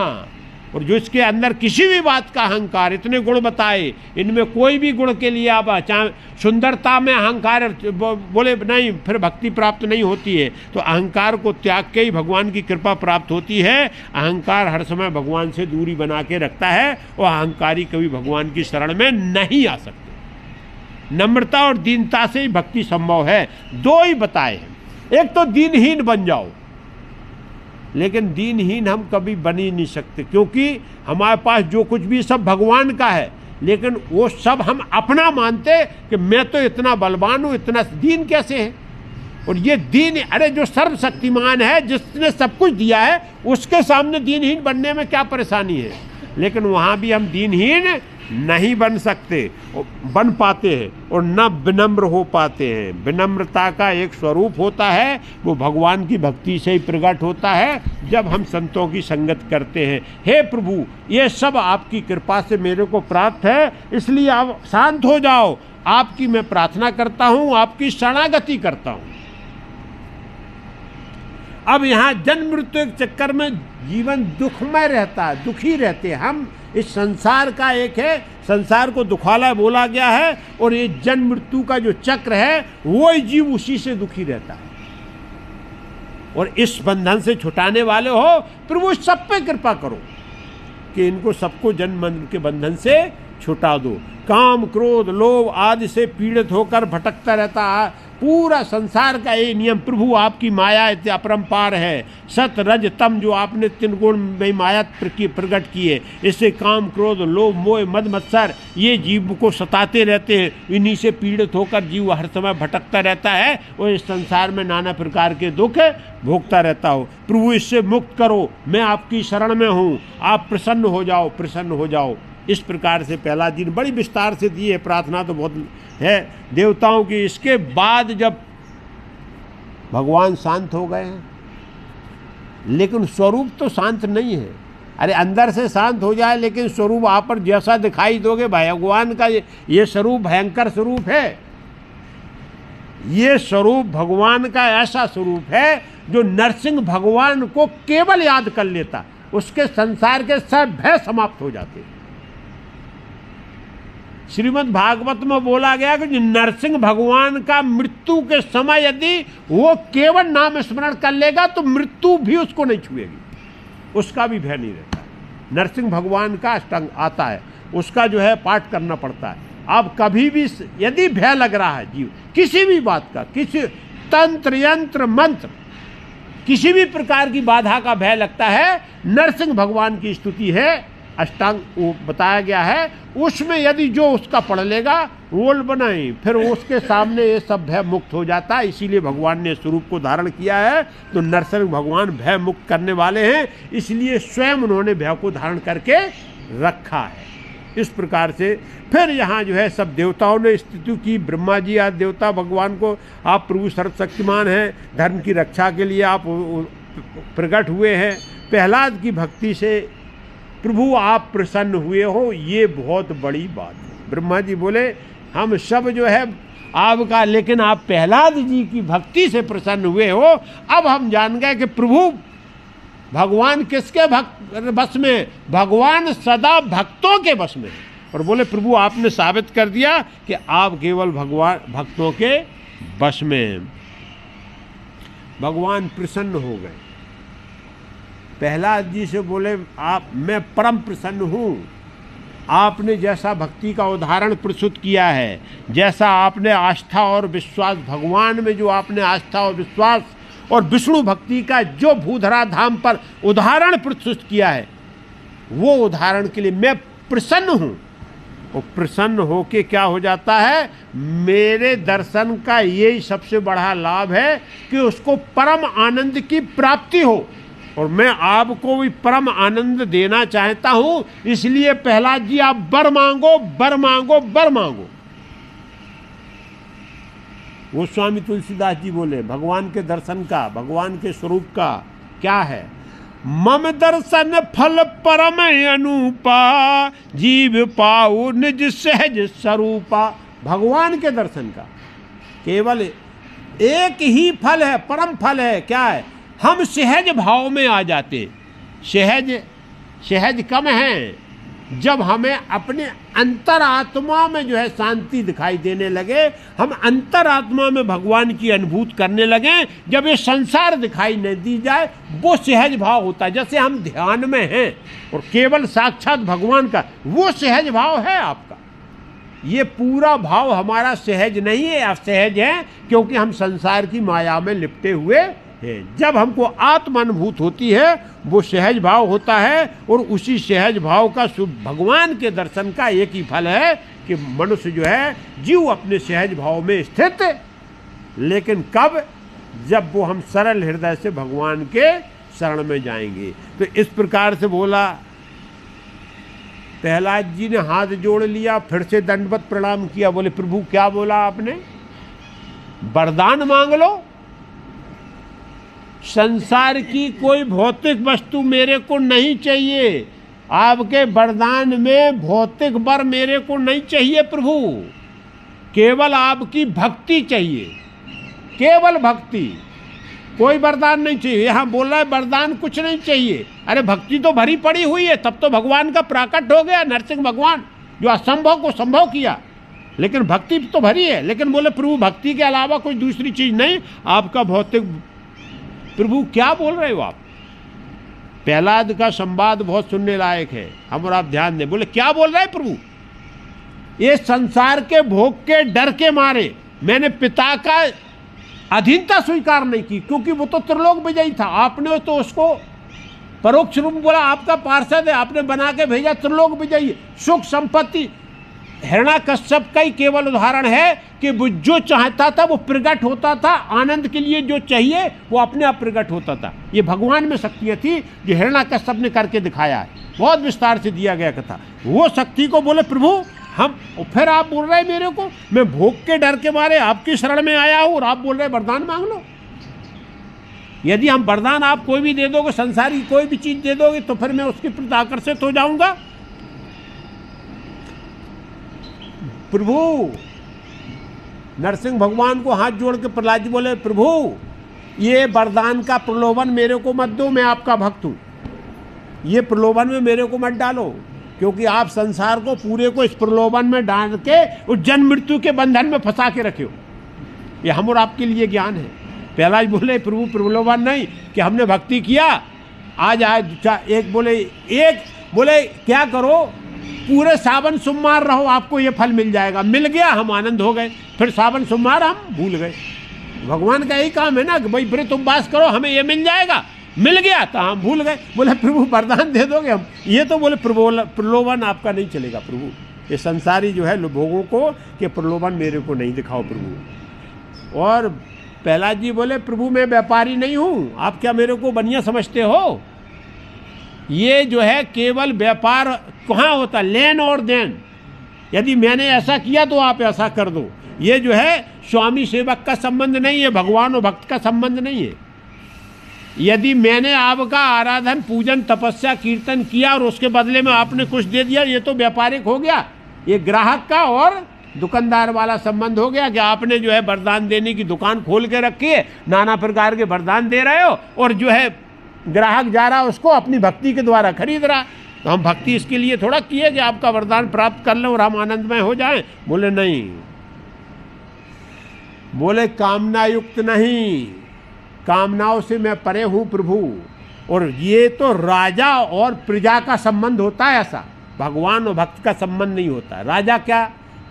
और जो इसके अंदर किसी भी बात का अहंकार, इतने गुण बताए, इनमें कोई भी गुण के लिए आप चाहे सुंदरता में अहंकार बोले नहीं, फिर भक्ति प्राप्त नहीं होती है। तो अहंकार को त्याग के ही भगवान की कृपा प्राप्त होती है। अहंकार हर समय भगवान से दूरी बना के रखता है और अहंकारी कभी भगवान की शरण में नहीं आ सकते। नम्रता और दीनता से ही भक्ति संभव है। दो ही बताए हैं, एक तो दीनहीन बन जाओ, लेकिन दीनहीन हम कभी बन ही नहीं सकते, क्योंकि हमारे पास जो कुछ भी सब भगवान का है, लेकिन वो सब हम अपना मानते कि मैं तो इतना बलवान हूँ, इतना दीन कैसे है। और ये दीन, अरे जो सर्वशक्तिमान है, जिसने सब कुछ दिया है, उसके सामने दीनहीन बनने में क्या परेशानी है। लेकिन वहाँ भी हम दीनहीन नहीं बन सकते, बन पाते हैं, और न विनम्र हो पाते हैं। विनम्रता का एक स्वरूप होता है, वो भगवान की भक्ति से ही प्रकट होता है, जब हम संतों की संगत करते हैं। हे प्रभु, ये सब आपकी कृपा से मेरे को प्राप्त है, इसलिए आप शांत हो जाओ। आपकी मैं प्रार्थना करता हूँ, आपकी शरणागति करता हूँ। अब यहाँ जन्म मृत्यु के चक्कर में जीवन दुखमय रहता है, दुखी रहते हैं हम। इस संसार का एक है, संसार को दुखालय बोला गया है, और ये जन्म मृत्यु का जो चक्र है, वो ही जीव उसी से दुखी रहता है। और इस बंधन से छुटाने वाले हो प्रभु, सब पे कृपा करो कि इनको सबको जन्म मरण के बंधन से छुटा दो। काम क्रोध लोभ आदि से पीड़ित होकर भटकता रहता है, पूरा संसार का ये नियम, प्रभु आपकी माया इतनी अपरंपार है, सत रज तम जो आपने 3 गुण में माया प्रकट की है, इससे काम क्रोध लोभ मोह मद मत्सर ये जीव को सताते रहते हैं, इन्हीं से पीड़ित होकर जीव हर समय भटकता रहता है और इस संसार में नाना प्रकार के दुख भोगता रहता हो। प्रभु इससे मुक्त करो, मैं आपकी शरण में हूँ, आप प्रसन्न हो जाओ, प्रसन्न हो जाओ। इस प्रकार से प्रहलाद जी ने बड़ी विस्तार से दी है, प्रार्थना तो बहुत है देवताओं की। इसके बाद जब भगवान शांत हो गए हैं, लेकिन स्वरूप तो शांत नहीं है। अरे अंदर से शांत हो जाए, लेकिन स्वरूप आप पर जैसा दिखाई दोगे, भगवान का ये स्वरूप भयंकर स्वरूप है। ये स्वरूप भगवान का ऐसा स्वरूप है जो नरसिंह भगवान को केवल याद कर लेता, उसके संसार के सब भय समाप्त हो जाते हैं। श्रीमद् भागवत में बोला गया कि नरसिंह भगवान का मृत्यु के समय यदि वो केवल नाम स्मरण कर लेगा तो मृत्यु भी उसको नहीं छुएगी, उसका भी भय नहीं रहता। नरसिंह भगवान का अष्टांग आता है, उसका जो है पाठ करना पड़ता है। अब कभी भी यदि भय लग रहा है जीव किसी भी बात का, किसी तंत्र यंत्र मंत्र किसी भी प्रकार की बाधा का भय लगता है, नरसिंह भगवान की स्तुति है, अष्टांग वो बताया गया है, उसमें यदि जो उसका पढ़ लेगा रोल बनाए, फिर उसके सामने ये सब भय मुक्त हो जाता है। इसीलिए भगवान ने स्वरूप को धारण किया है, तो नरसिंह भगवान भय मुक्त करने वाले हैं, इसलिए स्वयं उन्होंने भय को धारण करके रखा है। इस प्रकार से फिर यहाँ जो है सब देवताओं ने स्तुति की। ब्रह्मा जी आदि देवता भगवान को, आप प्रभु सर्वशक्तिमान हैं, धर्म की रक्षा के लिए आप प्रकट हुए हैं, प्रहलाद की भक्ति से प्रभु आप प्रसन्न हुए हो, ये बहुत बड़ी बात है। ब्रह्मा जी बोले हम सब जो है आपका, लेकिन आप प्रहलाद जी की भक्ति से प्रसन्न हुए हो। अब हम जान गए कि प्रभु भगवान किसके बस में, भगवान सदा भक्तों के बस में। और बोले प्रभु आपने साबित कर दिया कि आप केवल भगवान भक्तों के बस में। भगवान प्रसन्न हो गए, प्रहलाद जी से बोले आप, मैं परम प्रसन्न हूँ, आपने जैसा भक्ति का उदाहरण प्रस्तुत किया है, जैसा आपने आस्था और विश्वास भगवान में जो आपने आस्था और विश्वास और विष्णु भक्ति का जो भूधरा धाम पर उदाहरण प्रस्तुत किया है, वो उदाहरण के लिए मैं प्रसन्न हूँ। और प्रसन्न होके क्या हो जाता है, मेरे दर्शन का यही सबसे बड़ा लाभ है कि उसको परम आनंद की प्राप्ति हो, और मैं आपको भी परम आनंद देना चाहता हूँ। इसलिए प्रहलाद जी आप वर मांगो, वर मांगो, वर मांगो। वो स्वामी तुलसीदास जी बोले भगवान के दर्शन का, भगवान के स्वरूप का क्या है, मम दर्शन फल परम अनूपा, जीव पाऊ निज सहज स्वरूपा। भगवान के दर्शन का केवल एक ही फल है, परम फल है, क्या है, हम सहज भाव में आ जाते। सहज कम है जब हमें अपने अंतरात्मा में जो है शांति दिखाई देने लगे, हम अंतरात्मा में भगवान की अनुभूति करने लगे। जब ये संसार दिखाई नहीं दी जाए, वो सहज भाव होता है। जैसे हम ध्यान में हैं और केवल साक्षात भगवान का, वो सहज भाव है आपका। ये पूरा भाव हमारा सहज नहीं है, असहज है, क्योंकि हम संसार की माया में लिपटे हुए हैं। जब हमको आत्म अनुभूत होती है, वो सहज भाव होता है। और उसी सहज भाव का भगवान के दर्शन का एक ही फल है कि मनुष्य जो है, जीव अपने सहज भाव में स्थित, लेकिन कब, जब वो हम सरल हृदय से भगवान के शरण में जाएंगे। तो इस प्रकार से बोला। प्रहलाद जी ने हाथ जोड़ लिया, फिर से दंडवत प्रणाम किया। बोले प्रभु क्या बोला आपने, वरदान मांग लो। संसार की कोई भौतिक वस्तु मेरे को नहीं चाहिए, आपके वरदान में भौतिक वर मेरे को नहीं चाहिए प्रभु, केवल आपकी भक्ति चाहिए, केवल भक्ति, कोई वरदान नहीं चाहिए। यहाँ बोल रहा है वरदान कुछ नहीं चाहिए। अरे भक्ति तो भरी पड़ी हुई है, तब तो भगवान का प्राकट हो गया, नरसिंह भगवान जो असंभव को संभव किया, लेकिन भक्ति तो भरी है। लेकिन बोले प्रभु भक्ति के अलावा कोई दूसरी चीज नहीं, आपका भौतिक। प्रभु क्या बोल रहे हो आप। प्रहलाद का संवाद बहुत सुनने लायक है, हम और आप ध्यान दें। बोले क्या बोल रहे हैं प्रभु, ये संसार के भोग के डर के मारे मैंने पिता का अधीनता स्वीकार नहीं की, क्योंकि वो तो त्रिलोक विजयी था। आपने तो उसको परोक्ष रूप बोला, आपका पार्षद है, आपने बना के भेजा त्रिलोक विजयी, सुख संपत्ति। हिरण्याकश्यप का ही केवल उदाहरण है कि वो जो चाहता था वो प्रकट होता था, आनंद के लिए जो चाहिए वो अपने आप प्रकट होता था। ये भगवान में शक्तियाँ थी जो हिरण्याकश्यप ने करके दिखाया है, बहुत विस्तार से दिया गया कथा। वो शक्ति को बोले प्रभु हम, और फिर आप बोल रहे हैं मेरे को, मैं भोग के डर के मारे आपकी शरण में आया हूँ और आप बोल रहे वरदान मांग लो। यदि हम वरदान आप कोई भी दे दोगे, संसारी कोई भी चीज दे दोगे, तो फिर मैं उसके प्रति आकर्षित हो जाऊंगा। प्रभु नरसिंह भगवान को हाथ जोड़ के प्रहलाद जी बोले प्रभु ये वरदान का प्रलोभन मेरे को मत दो, मैं आपका भक्त हूँ, ये प्रलोभन में मेरे को मत डालो, क्योंकि आप संसार को पूरे को इस प्रलोभन में डाल के उस जन्म मृत्यु के बंधन में फंसा के रखे हो। ये हम और आपके लिए ज्ञान है। प्रहलाद बोले प्रभु प्रलोभन नहीं कि हमने भक्ति किया, आज एक बोले क्या करो, पूरे सावन सोमवार रहो, आपको ये फल मिल जाएगा। मिल गया, हम आनंद हो गए, फिर सावन सोमवार हम भूल गए। भगवान का यही काम है ना कि भाई व्रत उपवास करो, हमें ये मिल जाएगा, मिल गया तो हम भूल गए। बोले प्रभु वरदान दे दोगे हम, ये तो बोले प्रलोभन आपका नहीं चलेगा प्रभु, ये संसारी जो है भोगों को कि प्रलोभन मेरे को नहीं दिखाओ प्रभु। और प्रहलाद जी बोले प्रभु मैं व्यापारी नहीं हूँ, आप क्या मेरे को बनिया समझते हो? ये जो है केवल व्यापार कहाँ होता, लेन और देन। यदि मैंने ऐसा किया तो आप ऐसा कर दो। ये जो है स्वामी सेवक का संबंध नहीं है, भगवान और भक्त का संबंध नहीं है। यदि मैंने आपका आराधन पूजन तपस्या कीर्तन किया और उसके बदले में आपने कुछ दे दिया, ये तो व्यापारिक हो गया। ये ग्राहक का और दुकानदार वाला संबंध हो गया कि आपने जो है वरदान देने की दुकान खोल के रखी है, नाना प्रकार के वरदान दे रहे हो और जो है ग्राहक जा रहा उसको अपनी भक्ति के द्वारा खरीद रहा। तो हम भक्ति इसके लिए थोड़ा किए कि आपका वरदान प्राप्त कर लें और हम आनंदमय हो जाएं। बोले नहीं, बोले कामना युक्त नहीं, कामनाओं से मैं परे हूँ प्रभु। और ये तो राजा और प्रजा का संबंध होता है, ऐसा भगवान और भक्त का संबंध नहीं होता। राजा क्या,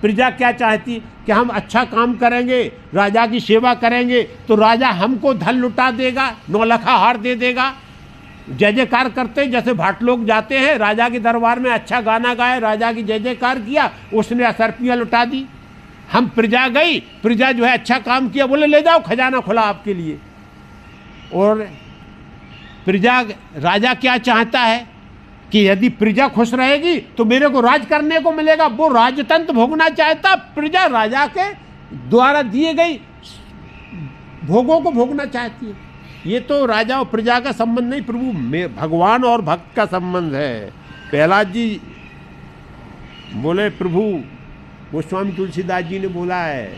प्रजा क्या चाहती कि हम अच्छा काम करेंगे, राजा की सेवा करेंगे तो राजा हमको धन लुटा देगा, नौलखा हार दे देगा। जय जयकार करते, जैसे भाट लोग जाते हैं राजा के दरबार में, अच्छा गाना गाए, राजा की जय जयकार किया, उसने असरपियाँ लुटा दी। हम प्रजा गई, प्रजा जो है अच्छा काम किया, बोले ले जाओ खजाना खुला आपके लिए। और प्रजा, राजा क्या चाहता है कि यदि प्रजा खुश रहेगी तो मेरे को राज करने को मिलेगा। वो राजतंत्र भोगना चाहता, प्रजा राजा के द्वारा दिए गई भोगों को भोगना चाहती है। ये तो राजा और प्रजा का संबंध नहीं प्रभु, में भगवान और भक्त का संबंध है। प्रहलाद जी बोले प्रभु, गोस्वामी तुलसीदास जी ने बोला है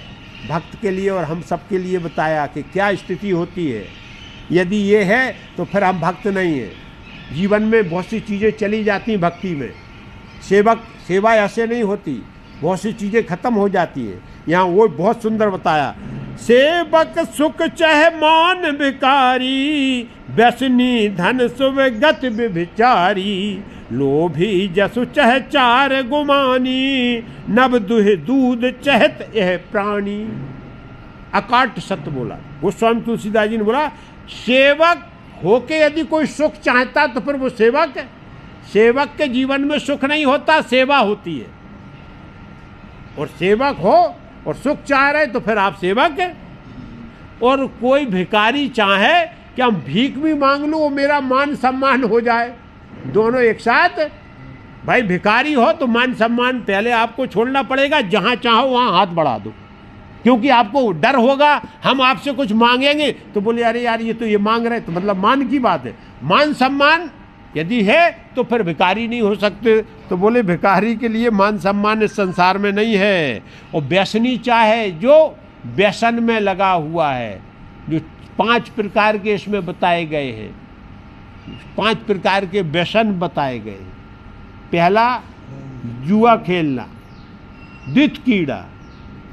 भक्त के लिए और हम सब के लिए बताया कि क्या स्थिति होती है। यदि ये है तो फिर हम भक्त नहीं है। जीवन में बहुत सी चीज़ें चली जाती हैं भक्ति में, सेवा ऐसे नहीं होती, बहुत सी चीज़ें खत्म हो जाती हैं। यहाँ वो बहुत सुंदर बताया, सेवक सुख चह मान भिकारी, व्यसनी धन सुवगत विचारी, लोभी जसु चह चार गुमानी, नब दुह दूध चहत यह प्राणी। अकाट सत्य बोला गोस्वामी तुलसीदास जी ने बोला, सेवक होके यदि कोई सुख चाहता तो फिर वो सेवक है। सेवक के जीवन में सुख नहीं होता, सेवा होती है। और सेवक हो और सुख चाह रहे तो फिर आप सेवक हैं। और कोई भिखारी चाहे कि हम भीख भी मांग लूँ, वो मेरा मान सम्मान हो जाए, दोनों एक साथ। भाई भिखारी हो तो मान सम्मान पहले आपको छोड़ना पड़ेगा, जहाँ चाहो वहाँ हाथ बढ़ा दो, क्योंकि आपको डर होगा हम आपसे कुछ मांगेंगे तो बोले अरे यार ये तो ये मांग रहे, तो मतलब मान की बात है। मान सम्मान यदि है तो फिर भिखारी नहीं हो सकते। तो बोले भिखारी के लिए मान सम्मान इस संसार में नहीं है। और व्यसनी चाहे जो व्यसन में लगा हुआ है, जो 5 प्रकार के इसमें बताए गए हैं, 5 प्रकार के व्यसन बताए गए हैं। पहला जुआ खेलना, द्वित कीड़ा,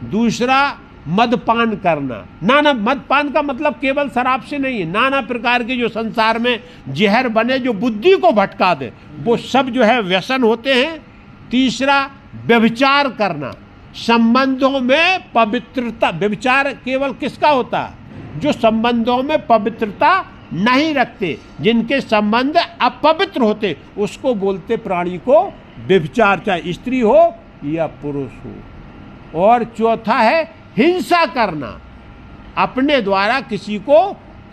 दूसरा मदपान करना। नाना मदपान का मतलब केवल शराब से नहीं है, नाना प्रकार के जो संसार में जहर बने जो बुद्धि को भटका दे, वो सब जो है व्यसन होते हैं। तीसरा व्यभिचार करना, संबंधों में पवित्रता। व्यभिचार केवल किसका होता है? जो संबंधों में पवित्रता नहीं रखते, जिनके संबंध अपवित्र होते, उसको बोलते प्राणी को व्यभिचार, चाहे स्त्री हो या पुरुष हो। और चौथा है हिंसा करना, अपने द्वारा किसी को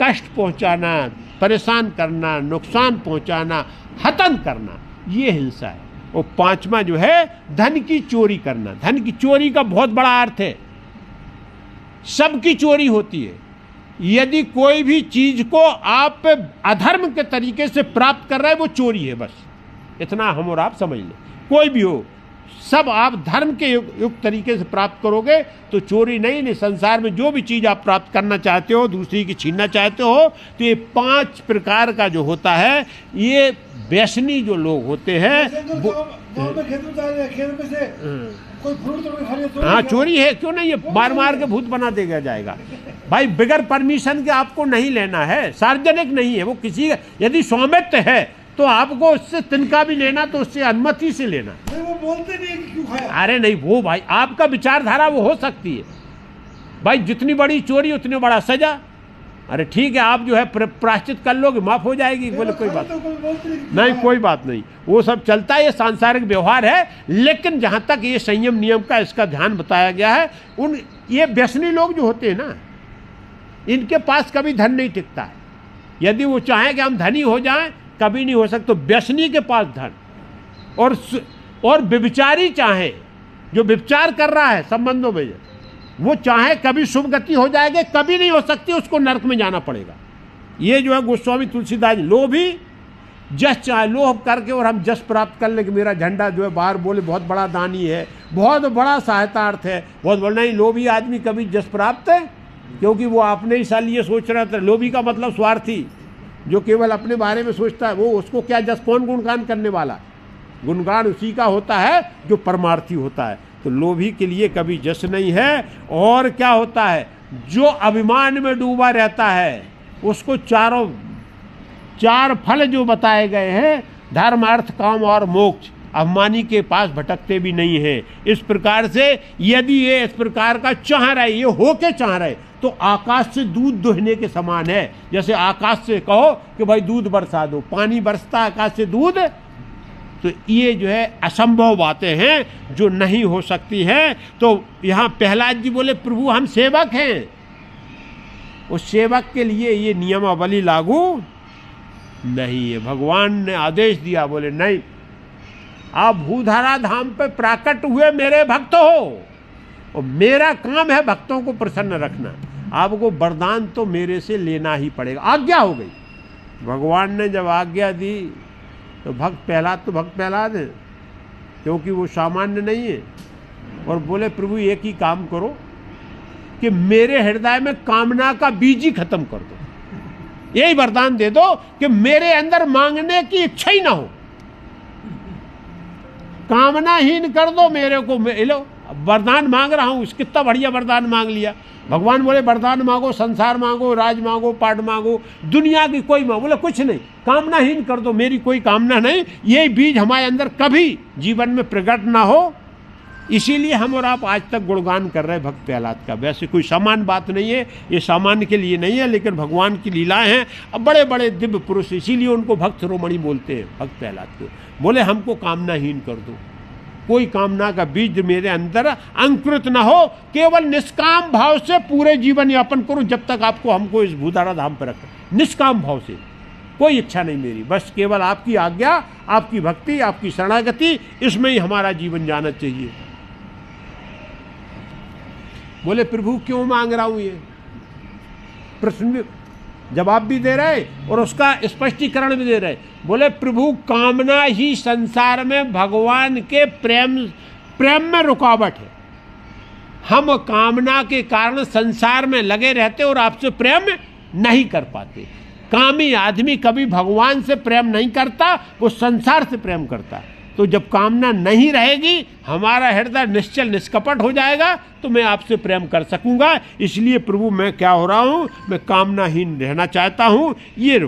कष्ट पहुंचाना, परेशान करना, नुकसान पहुंचाना, हतन करना, ये हिंसा है। और पांचवा जो है धन की चोरी करना। धन की चोरी का बहुत बड़ा अर्थ है, सबकी चोरी होती है। यदि कोई भी चीज को आप अधर्म के तरीके से प्राप्त कर रहे हैं, वो चोरी है, बस इतना हम और आप समझ लें। कोई भी हो, सब आप धर्म के युक्त तरीके से प्राप्त करोगे तो चोरी नहीं। संसार में जो भी चीज़ आप प्राप्त करना चाहते हो, दूसरी की छीनना चाहते हो, तो ये 5 प्रकार का जो होता है, ये व्यसनी जो लोग होते हैं वो खेत में से कोई फ्रूट तोड़ के खा लिया, हाँ चोरी है। क्यों नहीं, ये मार मार के भूत बना देगा जाएगा। भाई बगैर परमिशन के आपको नहीं लेना है, सार्वजनिक नहीं है वो, किसी यदि स्वामित्व है तो आपको उससे तिनका भी लेना तो उससे अनुमति से लेना। नहीं, वो बोलते नहीं कि क्यों खाया। अरे नहीं, वो भाई आपका विचारधारा वो हो सकती है भाई, जितनी बड़ी चोरी उतनी बड़ा सजा। अरे ठीक है, आप जो है प्रायश्चित कर लोगे, माफ हो जाएगी, बोले कोई बात नहीं, कोई बात नहीं, वो सब चलता है, ये सांसारिक व्यवहार है। लेकिन जहाँ तक ये संयम नियम का इसका ध्यान बताया गया है, उन ये व्यसनी लोग जो होते हैं ना, इनके पास कभी धन नहीं टिकता है। यदि वो चाहें कि हम धनी हो जाएं, कभी नहीं हो सकता। व्यसनी के पास धन और व्यभिचारी चाहे, जो व्यभिचार कर रहा है संबंधों में, वो चाहे कभी शुभ गति हो जाएगी, कभी नहीं हो सकती, उसको नरक में जाना पड़ेगा। ये जो है गोस्वामी तुलसीदास जी, लोभी जस चाहे लोभ करके और हम जस प्राप्त कर ले कि मेरा झंडा जो है बाहर बोले बहुत बड़ा दानी है, बहुत बड़ा सहायतार्थ है, बहुत बड़ा नहीं। लोभी आदमी कभी जस प्राप्त है, क्योंकि वो अपने ही साल ये सोच रहा था। लोभी का मतलब स्वार्थी, जो केवल अपने बारे में सोचता है, वो उसको क्या जस, कौन गुणगान करने वाला? गुणगान उसी का होता है जो परमार्थी होता है। तो लोभी के लिए कभी जस नहीं है। और क्या होता है, जो अभिमान में डूबा रहता है, उसको चार फल जो बताए गए हैं, धर्म अर्थ काम और मोक्ष, अभिमानी के पास भटकते भी नहीं है। इस प्रकार से यदि ये इस प्रकार का चाह रहे, ये होके चाह रहे, तो आकाश से दूध दुहने के समान है। जैसे आकाश से कहो कि भाई दूध बरसा दो, पानी बरसता आकाश से दूध, तो ये जो है असंभव बातें हैं जो नहीं हो सकती हैं। तो यहाँ प्रहलाद जी बोले प्रभु हम सेवक हैं, उस सेवक के लिए ये नियमावली लागू नहीं है। भगवान ने आदेश दिया, बोले नहीं, आप भूधरा धाम पे प्राकट हुए मेरे भक्त हो, और मेरा काम है भक्तों को प्रसन्न रखना। आपको वरदान तो मेरे से लेना ही पड़ेगा। आज्ञा हो गई, भगवान ने जब आज्ञा दी तो भक्त प्रहलाद है, क्योंकि वो सामान्य नहीं है। और बोले प्रभु एक ही काम करो कि मेरे हृदय में कामना का बीज ही खत्म कर दो, यही वरदान दे दो कि मेरे अंदर मांगने की इच्छा ही ना हो, कामनाहीन कर दो मेरे को। लो वरदान मांग रहा हूँ, कितना बढ़िया वरदान मांग लिया। भगवान बोले वरदान मांगो, संसार मांगो, राज मांगो, पाठ मांगो, दुनिया की कोई मांगो, बोले कुछ नहीं, कामनाहीन कर दो, मेरी कोई कामना नहीं। ये बीज हमारे अंदर कभी जीवन में प्रकट ना हो, इसीलिए हम और आप आज तक गुणगान कर रहे हैं भक्त प्रहलाद का। वैसे कोई सामान्य बात नहीं है, ये सामान्य के लिए नहीं है, लेकिन भगवान की लीलाएं हैं। अब बड़े बड़े दिव्य पुरुष, इसीलिए उनको भक्त शिरोमणि बोलते हैं, भक्त प्रहलाद को। बोले हमको कामनाहीन कर दो, कोई कामना का बीज मेरे अंदर अंकुरित ना हो, केवल निष्काम भाव से पूरे जीवन यापन करो जब तक आपको हमको इस भूधारा धाम पर रखो। निष्काम भाव से, कोई इच्छा नहीं मेरी, बस केवल आपकी आज्ञा, आपकी भक्ति, आपकी शरणागति, इसमें ही हमारा जीवन जाना चाहिए। बोले प्रभु क्यों मांग रहा हूं, ये प्रश्न भी जवाब भी दे रहे और उसका स्पष्टीकरण भी दे रहे। बोले प्रभु कामना ही संसार में भगवान के प्रेम में रुकावट है। हम कामना के कारण संसार में लगे रहते और आपसे प्रेम नहीं कर पाते। कामी आदमी कभी भगवान से प्रेम नहीं करता, वो संसार से प्रेम करता है। तो जब कामना नहीं रहेगी, हमारा हृदय निश्चल निष्कपट हो जाएगा, तो मैं आपसे प्रेम कर सकूंगा। इसलिए प्रभु मैं क्या हो रहा हूं, मैं कामनाहीन रहना चाहता हूं। ये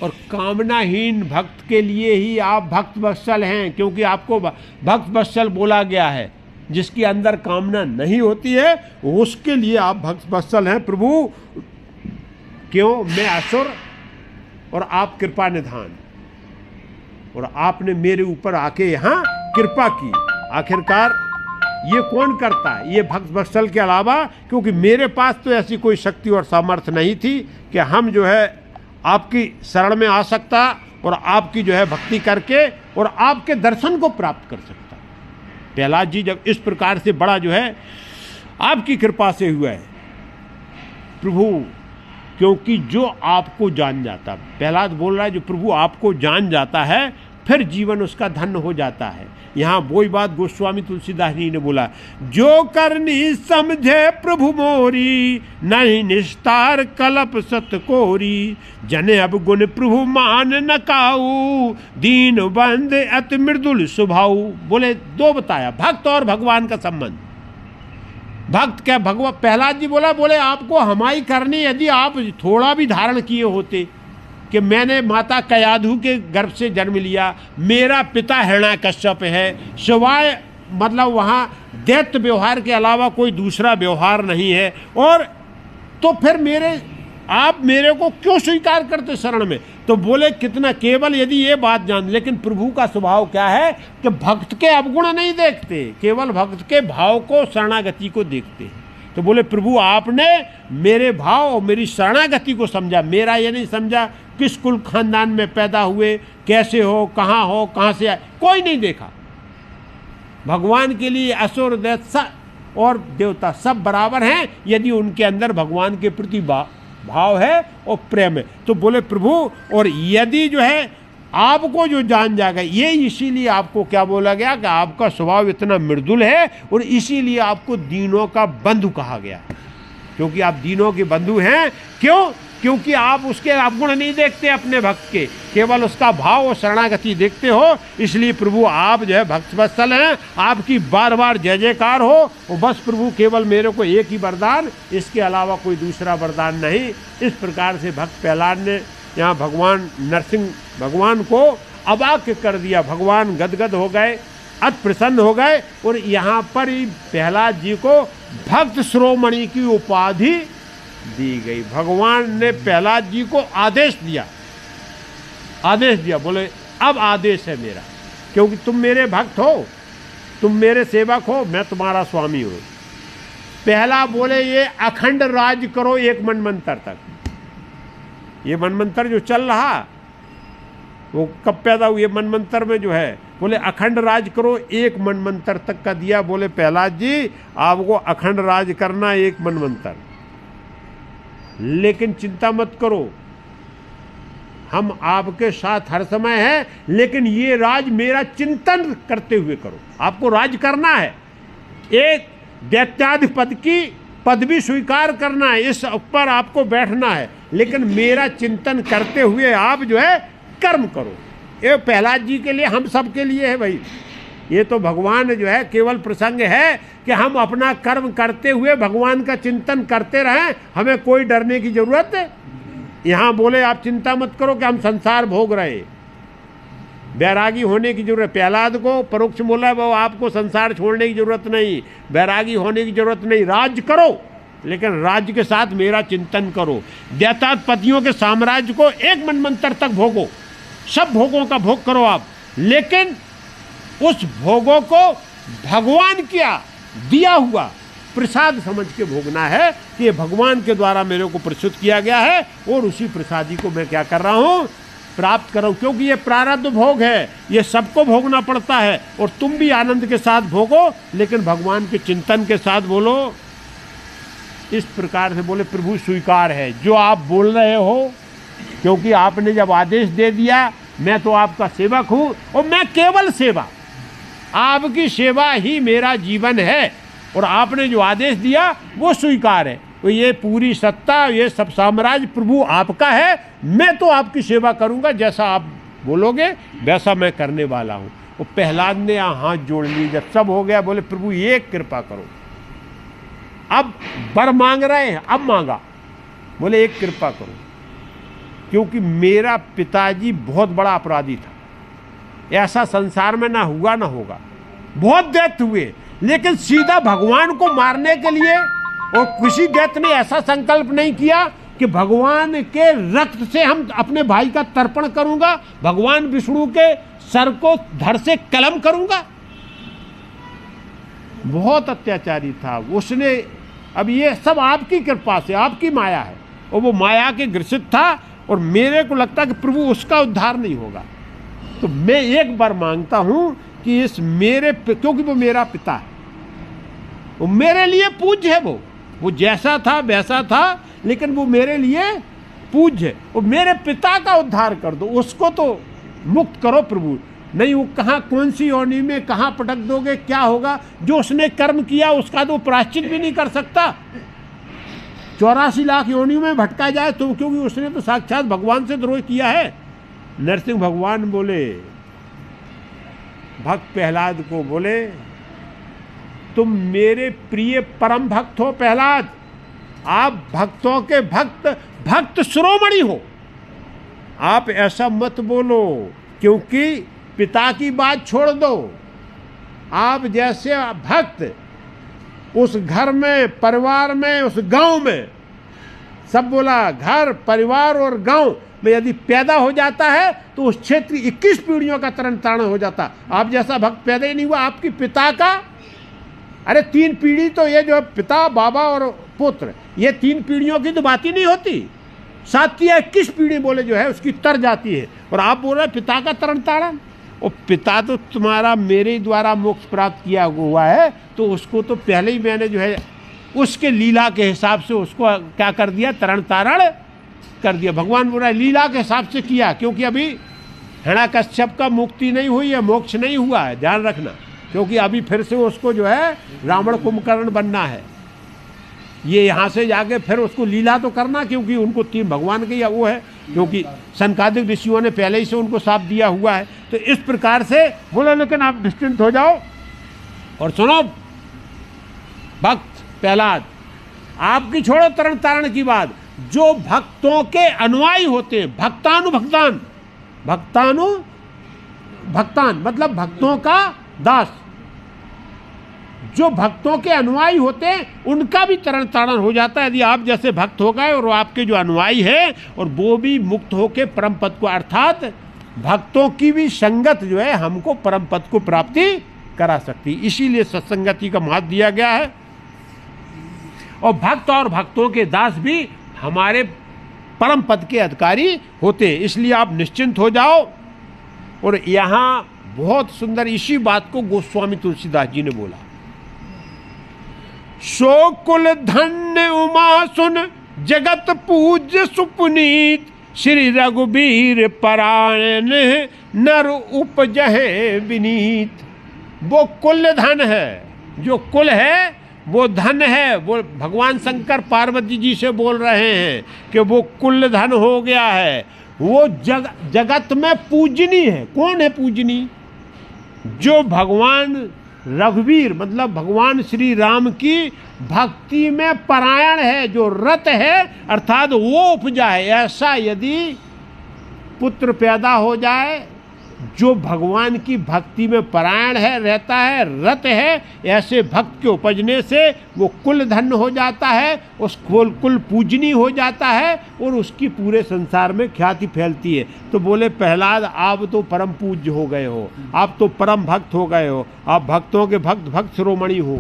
और कामनाहीन भक्त के लिए ही आप भक्त वत्सल हैं, क्योंकि आपको भक्त वत्सल बोला गया है। जिसके अंदर कामना नहीं होती है, उसके लिए आप भक्त वत्सल हैं प्रभु। क्यों? मैं असुर और आप कृपा निधान, और आपने मेरे ऊपर आके यहाँ कृपा की। आखिरकार ये कौन करता है? ये भक्त वत्सल के अलावा, क्योंकि मेरे पास तो ऐसी कोई शक्ति और सामर्थ्य नहीं थी कि हम जो है आपकी शरण में आ सकता और आपकी जो है भक्ति करके और आपके दर्शन को प्राप्त कर सकता। प्रहलाद जी जब इस प्रकार से बड़ा जो है आपकी कृपा से हुआ है प्रभु, क्योंकि जो आपको जान जाता, प्रहलाद बोल रहा है जो प्रभु आपको जान जाता है फिर जीवन उसका धन्य हो जाता है। यहाँ वही बात गोस्वामी तुलसीदास जी ने बोला, जो करनी समझे प्रभु मोरी, नहीं निस्तार कलप सत कोरी, जने अब गुण प्रभु मान न काऊ, दीन बंद अति मृदुल स्वभाव। बोले दो बताया, भक्त और भगवान का संबंध। भक्त क्या भगवान, प्रहलाद जी बोले आपको हमारी करनी, यदि आप थोड़ा भी धारण किए होते कि मैंने माता कयाधु के गर्भ से जन्म लिया, मेरा पिता हिरण्याकश्यप है, सिवाय मतलब वहाँ दैत्य व्यवहार के अलावा कोई दूसरा व्यवहार नहीं है, और तो फिर आप मेरे को क्यों स्वीकार करते शरण में? तो बोले कितना, केवल यदि ये बात जान, लेकिन प्रभु का स्वभाव क्या है कि भक्त के अवगुण नहीं देखते, केवल भक्त के भाव को, शरणागति को देखते हैं। तो बोले प्रभु आपने मेरे भाव और मेरी शरणागति को समझा, मेरा ये नहीं समझा किस कुल खानदान में पैदा हुए, कैसे हो, कहाँ से आए, कोई नहीं देखा। भगवान के लिए असुर दैत्य और देवता सब बराबर हैं यदि उनके अंदर भगवान के प्रति भाव है और प्रेम है। तो बोले प्रभु, और यदि जो है आपको जो जान जाएगा, ये इसीलिए आपको क्या बोला गया कि आपका स्वभाव इतना मृदुल है और इसीलिए आपको दीनों का बंधु कहा गया, क्योंकि आप दीनों के बंधु हैं। क्यों? क्योंकि आप उसके अवगुण नहीं देखते अपने भक्त के, केवल उसका भाव और शरणागति देखते हो। इसलिए प्रभु आप जो है भक्त वत्सल हैं, आपकी बार बार जय जयकार हो। और बस प्रभु केवल मेरे को एक ही वरदान, इसके अलावा कोई दूसरा वरदान नहीं। इस प्रकार से भक्त प्रहलाद ने यहाँ भगवान नरसिंह भगवान को अवाक्य कर दिया। भगवान गदगद हो गए, अति प्रसन्न हो गए, और यहाँ पर ही प्रहलाद जी को भक्त शिरोमणि की उपाधि दी गई। भगवान ने प्रहलाद जी को आदेश दिया, बोले अब आदेश है मेरा, क्योंकि तुम मेरे भक्त हो, तुम मेरे सेवक हो, मैं तुम्हारा स्वामी हूँ। पहला बोले ये अखंड राज करो एक मनमंत्र तक। ये मनमंत्र जो चल रहा वो कब पैदा हुई? मनमंत्र में जो है बोले अखंड राज करो एक मनमंत्र तक का दिया। बोले प्रहलाद जी आपको अखंड राज करना एक मनमंत्र, लेकिन चिंता मत करो, हम आपके साथ हर समय हैं, लेकिन ये राज मेरा चिंतन करते हुए करो। आपको राज करना है, एक दैत्याधिपति की पदवी स्वीकार करना है, इस ऊपर आपको बैठना है, लेकिन मेरा चिंतन करते हुए आप जो है कर्म करो। ये प्रहलाद जी के लिए, हम सब के लिए है भाई। ये तो भगवान जो है केवल प्रसंग है कि हम अपना कर्म करते हुए भगवान का चिंतन करते रहें, हमें कोई डरने की जरूरत है। यहाँ बोले आप चिंता मत करो कि हम संसार भोग रहे, बैरागी होने की जरूरत। प्रहलाद को परोक्ष बोला वो आपको संसार छोड़ने की जरूरत नहीं, बैरागी होने की जरूरत नहीं, राज्य करो, लेकिन राज्य के साथ मेरा चिंतन करो। दैत्याधिपतियों के साम्राज्य को एक मनमंत्र तक भोगो, सब भोगों का भोग करो आप, लेकिन उस भोगों को भगवान क्या दिया हुआ प्रसाद समझ के भोगना है कि ये भगवान के द्वारा मेरे को प्रस्तुत किया गया है, और उसी प्रसादी को मैं क्या कर रहा हूँ, प्राप्त कर रहा हूँ। क्योंकि ये प्रारब्ध भोग है, ये सबको भोगना पड़ता है, और तुम भी आनंद के साथ भोगो, लेकिन भगवान के चिंतन के साथ बोलो। इस प्रकार से बोले प्रभु स्वीकार है जो आप बोल रहे हो, क्योंकि आपने जब आदेश दे दिया, मैं तो आपका सेवक हूँ, और मैं केवल सेवा, आपकी सेवा ही मेरा जीवन है, और आपने जो आदेश दिया वो स्वीकार है। तो ये पूरी सत्ता, ये सब साम्राज्य प्रभु आपका है, मैं तो आपकी सेवा करूँगा, जैसा आप बोलोगे वैसा मैं करने वाला हूँ। वो प्रहलाद ने यहाँ हाथ जोड़ ली, जब सब हो गया बोले प्रभु ये कृपा करो, अब वर मांग रहे हैं, अब मांगा, बोले एक कृपा करो, क्योंकि मेरा पिताजी बहुत बड़ा अपराधी था, ऐसा संसार में ना हुआ ना होगा, बहुत दैत्य हुए, लेकिन सीधा भगवान को मारने के लिए, और किसी दैत्य ने ऐसा संकल्प नहीं किया कि भगवान के रक्त से हम अपने भाई का तर्पण करूंगा, भगवान विष्णु के सर को धड़ से कलम करूंगा। बहुत अत्याचारी था उसने। अब ये सब आपकी कृपा से, आपकी माया है, और वो माया के ग्रसित था, और मेरे को लगता है कि प्रभु उसका उद्धार नहीं होगा। तो मैं एक बार मांगता हूं कि इस मेरे, क्योंकि वो मेरा पिता है, वो मेरे लिए पूज्य है, वो जैसा था वैसा था, लेकिन वो मेरे लिए पूज्य है। वो मेरे पिता का उद्धार कर दो, उसको तो मुक्त करो प्रभु। नहीं वो कहाँ, कौन सी योनि में कहाँ पटक दोगे, क्या होगा? जो उसने कर्म किया उसका तो प्रायश्चित भी नहीं कर सकता। 84 लाख योनियों में भटका जाए तो, क्योंकि उसने तो साक्षात भगवान से द्रोह किया है। नरसिंह भगवान बोले भक्त प्रहलाद को, बोले तुम मेरे प्रिय परम भक्त हो प्रहलाद, आप भक्तों के भक्त शिरोमणि हो। आप ऐसा मत बोलो, क्योंकि पिता की बात छोड़ दो। आप जैसे भक्त उस घर में, परिवार में, उस गांव में, सब बोला घर परिवार और गांव में यदि पैदा हो जाता है तो उस क्षेत्र 21 पीढ़ियों का तरण तारण हो जाता। आप जैसा भक्त पैदा ही नहीं हुआ। आपकी पिता का, अरे 3 पीढ़ी तो ये जो पिता, बाबा और पुत्र, ये 3 पीढ़ियों की तो बात ही नहीं होती। 7 या 21 पीढ़ी बोले जो है उसकी तर जाती है, और आप बोल रहे पिता का तरण तारण। और पिता तो तुम्हारा मेरे द्वारा मोक्ष प्राप्त किया हुआ है, तो उसको तो पहले ही मैंने जो है उसके लीला के हिसाब से उसको क्या कर दिया, तरण तारण कर दिया। भगवान बोल रहा है लीला के हिसाब से किया, क्योंकि अभी हिरण्यकश्यप का मुक्ति नहीं हुई है, मोक्ष नहीं हुआ है, ध्यान रखना। क्योंकि अभी फिर से उसको जो है रावण कुंभकर्ण बनना है। ये यहाँ से जाके फिर उसको लीला तो करना, क्योंकि उनको 3 भगवान के या वो है, क्योंकि सनकादिक ऋषियों ने पहले ही से उनको साथ दिया हुआ है। तो इस प्रकार से बोलो, लेकिन आप निश्चिंत हो जाओ और सुनो भक्त प्रहलाद, आपकी छोड़ो तरण तारण की बात, जो भक्तों के अनुयायी होते हैं, भक्तान मतलब भक्तों का दास, जो भक्तों के अनुयायी होते हैं उनका भी तरण तारण हो जाता है। यदि आप जैसे भक्त हो गए और आपके जो अनुयायी हैं और वो भी मुक्त होके परम पद को, अर्थात भक्तों की भी संगत जो है हमको परम पद को प्राप्ति करा सकती। इसीलिए सत्संगति का महत्व दिया गया है। और भक्त और भक्तों के दास भी हमारे परम पद के अधिकारी होते हैं। इसलिए आप निश्चिंत हो जाओ। और यहाँ बहुत सुंदर इसी बात को गोस्वामी तुलसीदास जी ने बोला, सो कुल धन्य उमा सुन जगत पूज्य सुपुनीत, श्री रघुबीर परायण नर उपजहे विनीत। वो कुल धन है, जो कुल है वो धन है। वो भगवान शंकर पार्वती जी से बोल रहे हैं कि वो कुल धन हो गया है। वो जगत में पूजनी है। कौन है पूजनी? जो भगवान रघुवीर मतलब भगवान श्री राम की भक्ति में परायण है, जो रत है, अर्थात वो उपजा है। ऐसा यदि पुत्र पैदा हो जाए जो भगवान की भक्ति में परायण है, रहता है, रत है, ऐसे भक्त के उपजने से वो कुल धन हो जाता है, उस कुल पूजनी हो जाता है और उसकी पूरे संसार में ख्याति फैलती है। तो बोले प्रहलाद, आप तो परम पूज्य हो गए हो, आप तो परम भक्त हो गए हो, आप भक्तों के भक्त शिरोमणि हो।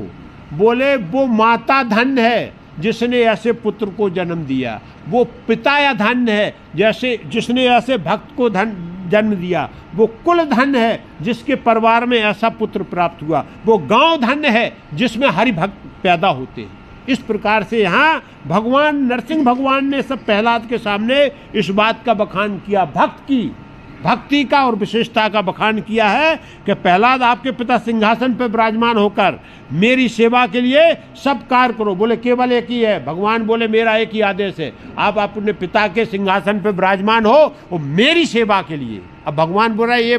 बोले वो माता धन है जिसने ऐसे पुत्र को जन्म दिया, वो पिता या धन है जैसे जिसने ऐसे भक्त को जन्म दिया, वो कुल धन है जिसके परिवार में ऐसा पुत्र प्राप्त हुआ, वो गांव धन है जिसमें हरि भक्त पैदा होते हैं। इस प्रकार से यहाँ भगवान नरसिंह भगवान ने सब प्रहलाद के सामने इस बात का बखान किया, भक्ति का और विशेषता का बखान किया है कि प्रहलाद, आपके पिता सिंहासन पर विराजमान होकर मेरी सेवा के लिए सब कार्य करो। बोले केवल एक ही है। भगवान बोले मेरा एक ही आदेश है, आप अपने पिता के सिंहासन पर विराजमान हो और मेरी सेवा के लिए। अब भगवान बोल रहा है ये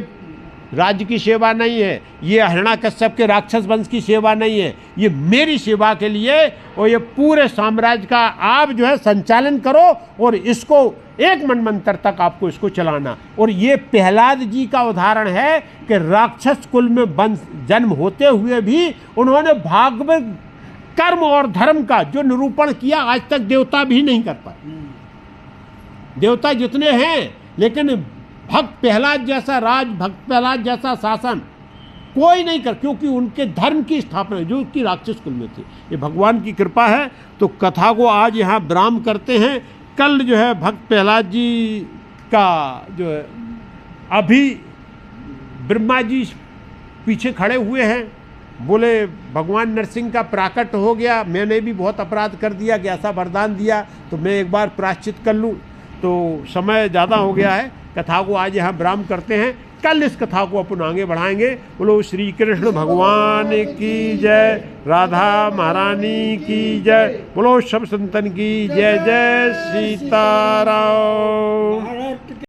राज्य की सेवा नहीं है, ये हिरण्याकश्यप के राक्षस वंश की सेवा नहीं है, ये मेरी सेवा के लिए और ये पूरे साम्राज्य का आप जो है संचालन करो और इसको एक मनमंत्र तक आपको इसको चलाना। और ये प्रहलाद जी का उदाहरण है कि राक्षस कुल में वंश जन्म होते हुए भी उन्होंने भागवत कर्म और धर्म का जो निरूपण किया आज तक देवता भी नहीं कर पाए। देवता जितने हैं लेकिन भक्त प्रहलाद जैसा राज, भक्त प्रहलाद जैसा शासन कोई नहीं कर, क्योंकि उनके धर्म की स्थापना जो कि राक्षस कुल में थी। ये भगवान की कृपा है। तो कथा को आज यहाँ विराम करते हैं। कल जो है भक्त प्रहलाद जी का जो है अभी ब्रह्मा जी पीछे खड़े हुए हैं, बोले भगवान नरसिंह का प्राकट हो गया, मैंने भी बहुत अपराध कर दिया कि ऐसा वरदान दिया तो मैं एक बार प्रायश्चित कर लूँ। तो समय ज़्यादा हो गया है, कथा को आज यहाँ विराम करते हैं। कल इस कथा को अपन आगे बढ़ाएंगे। बोलो श्री कृष्ण भगवान की जय, राधा महारानी की जय, बोलो सब संतन की जय जय सीताराम।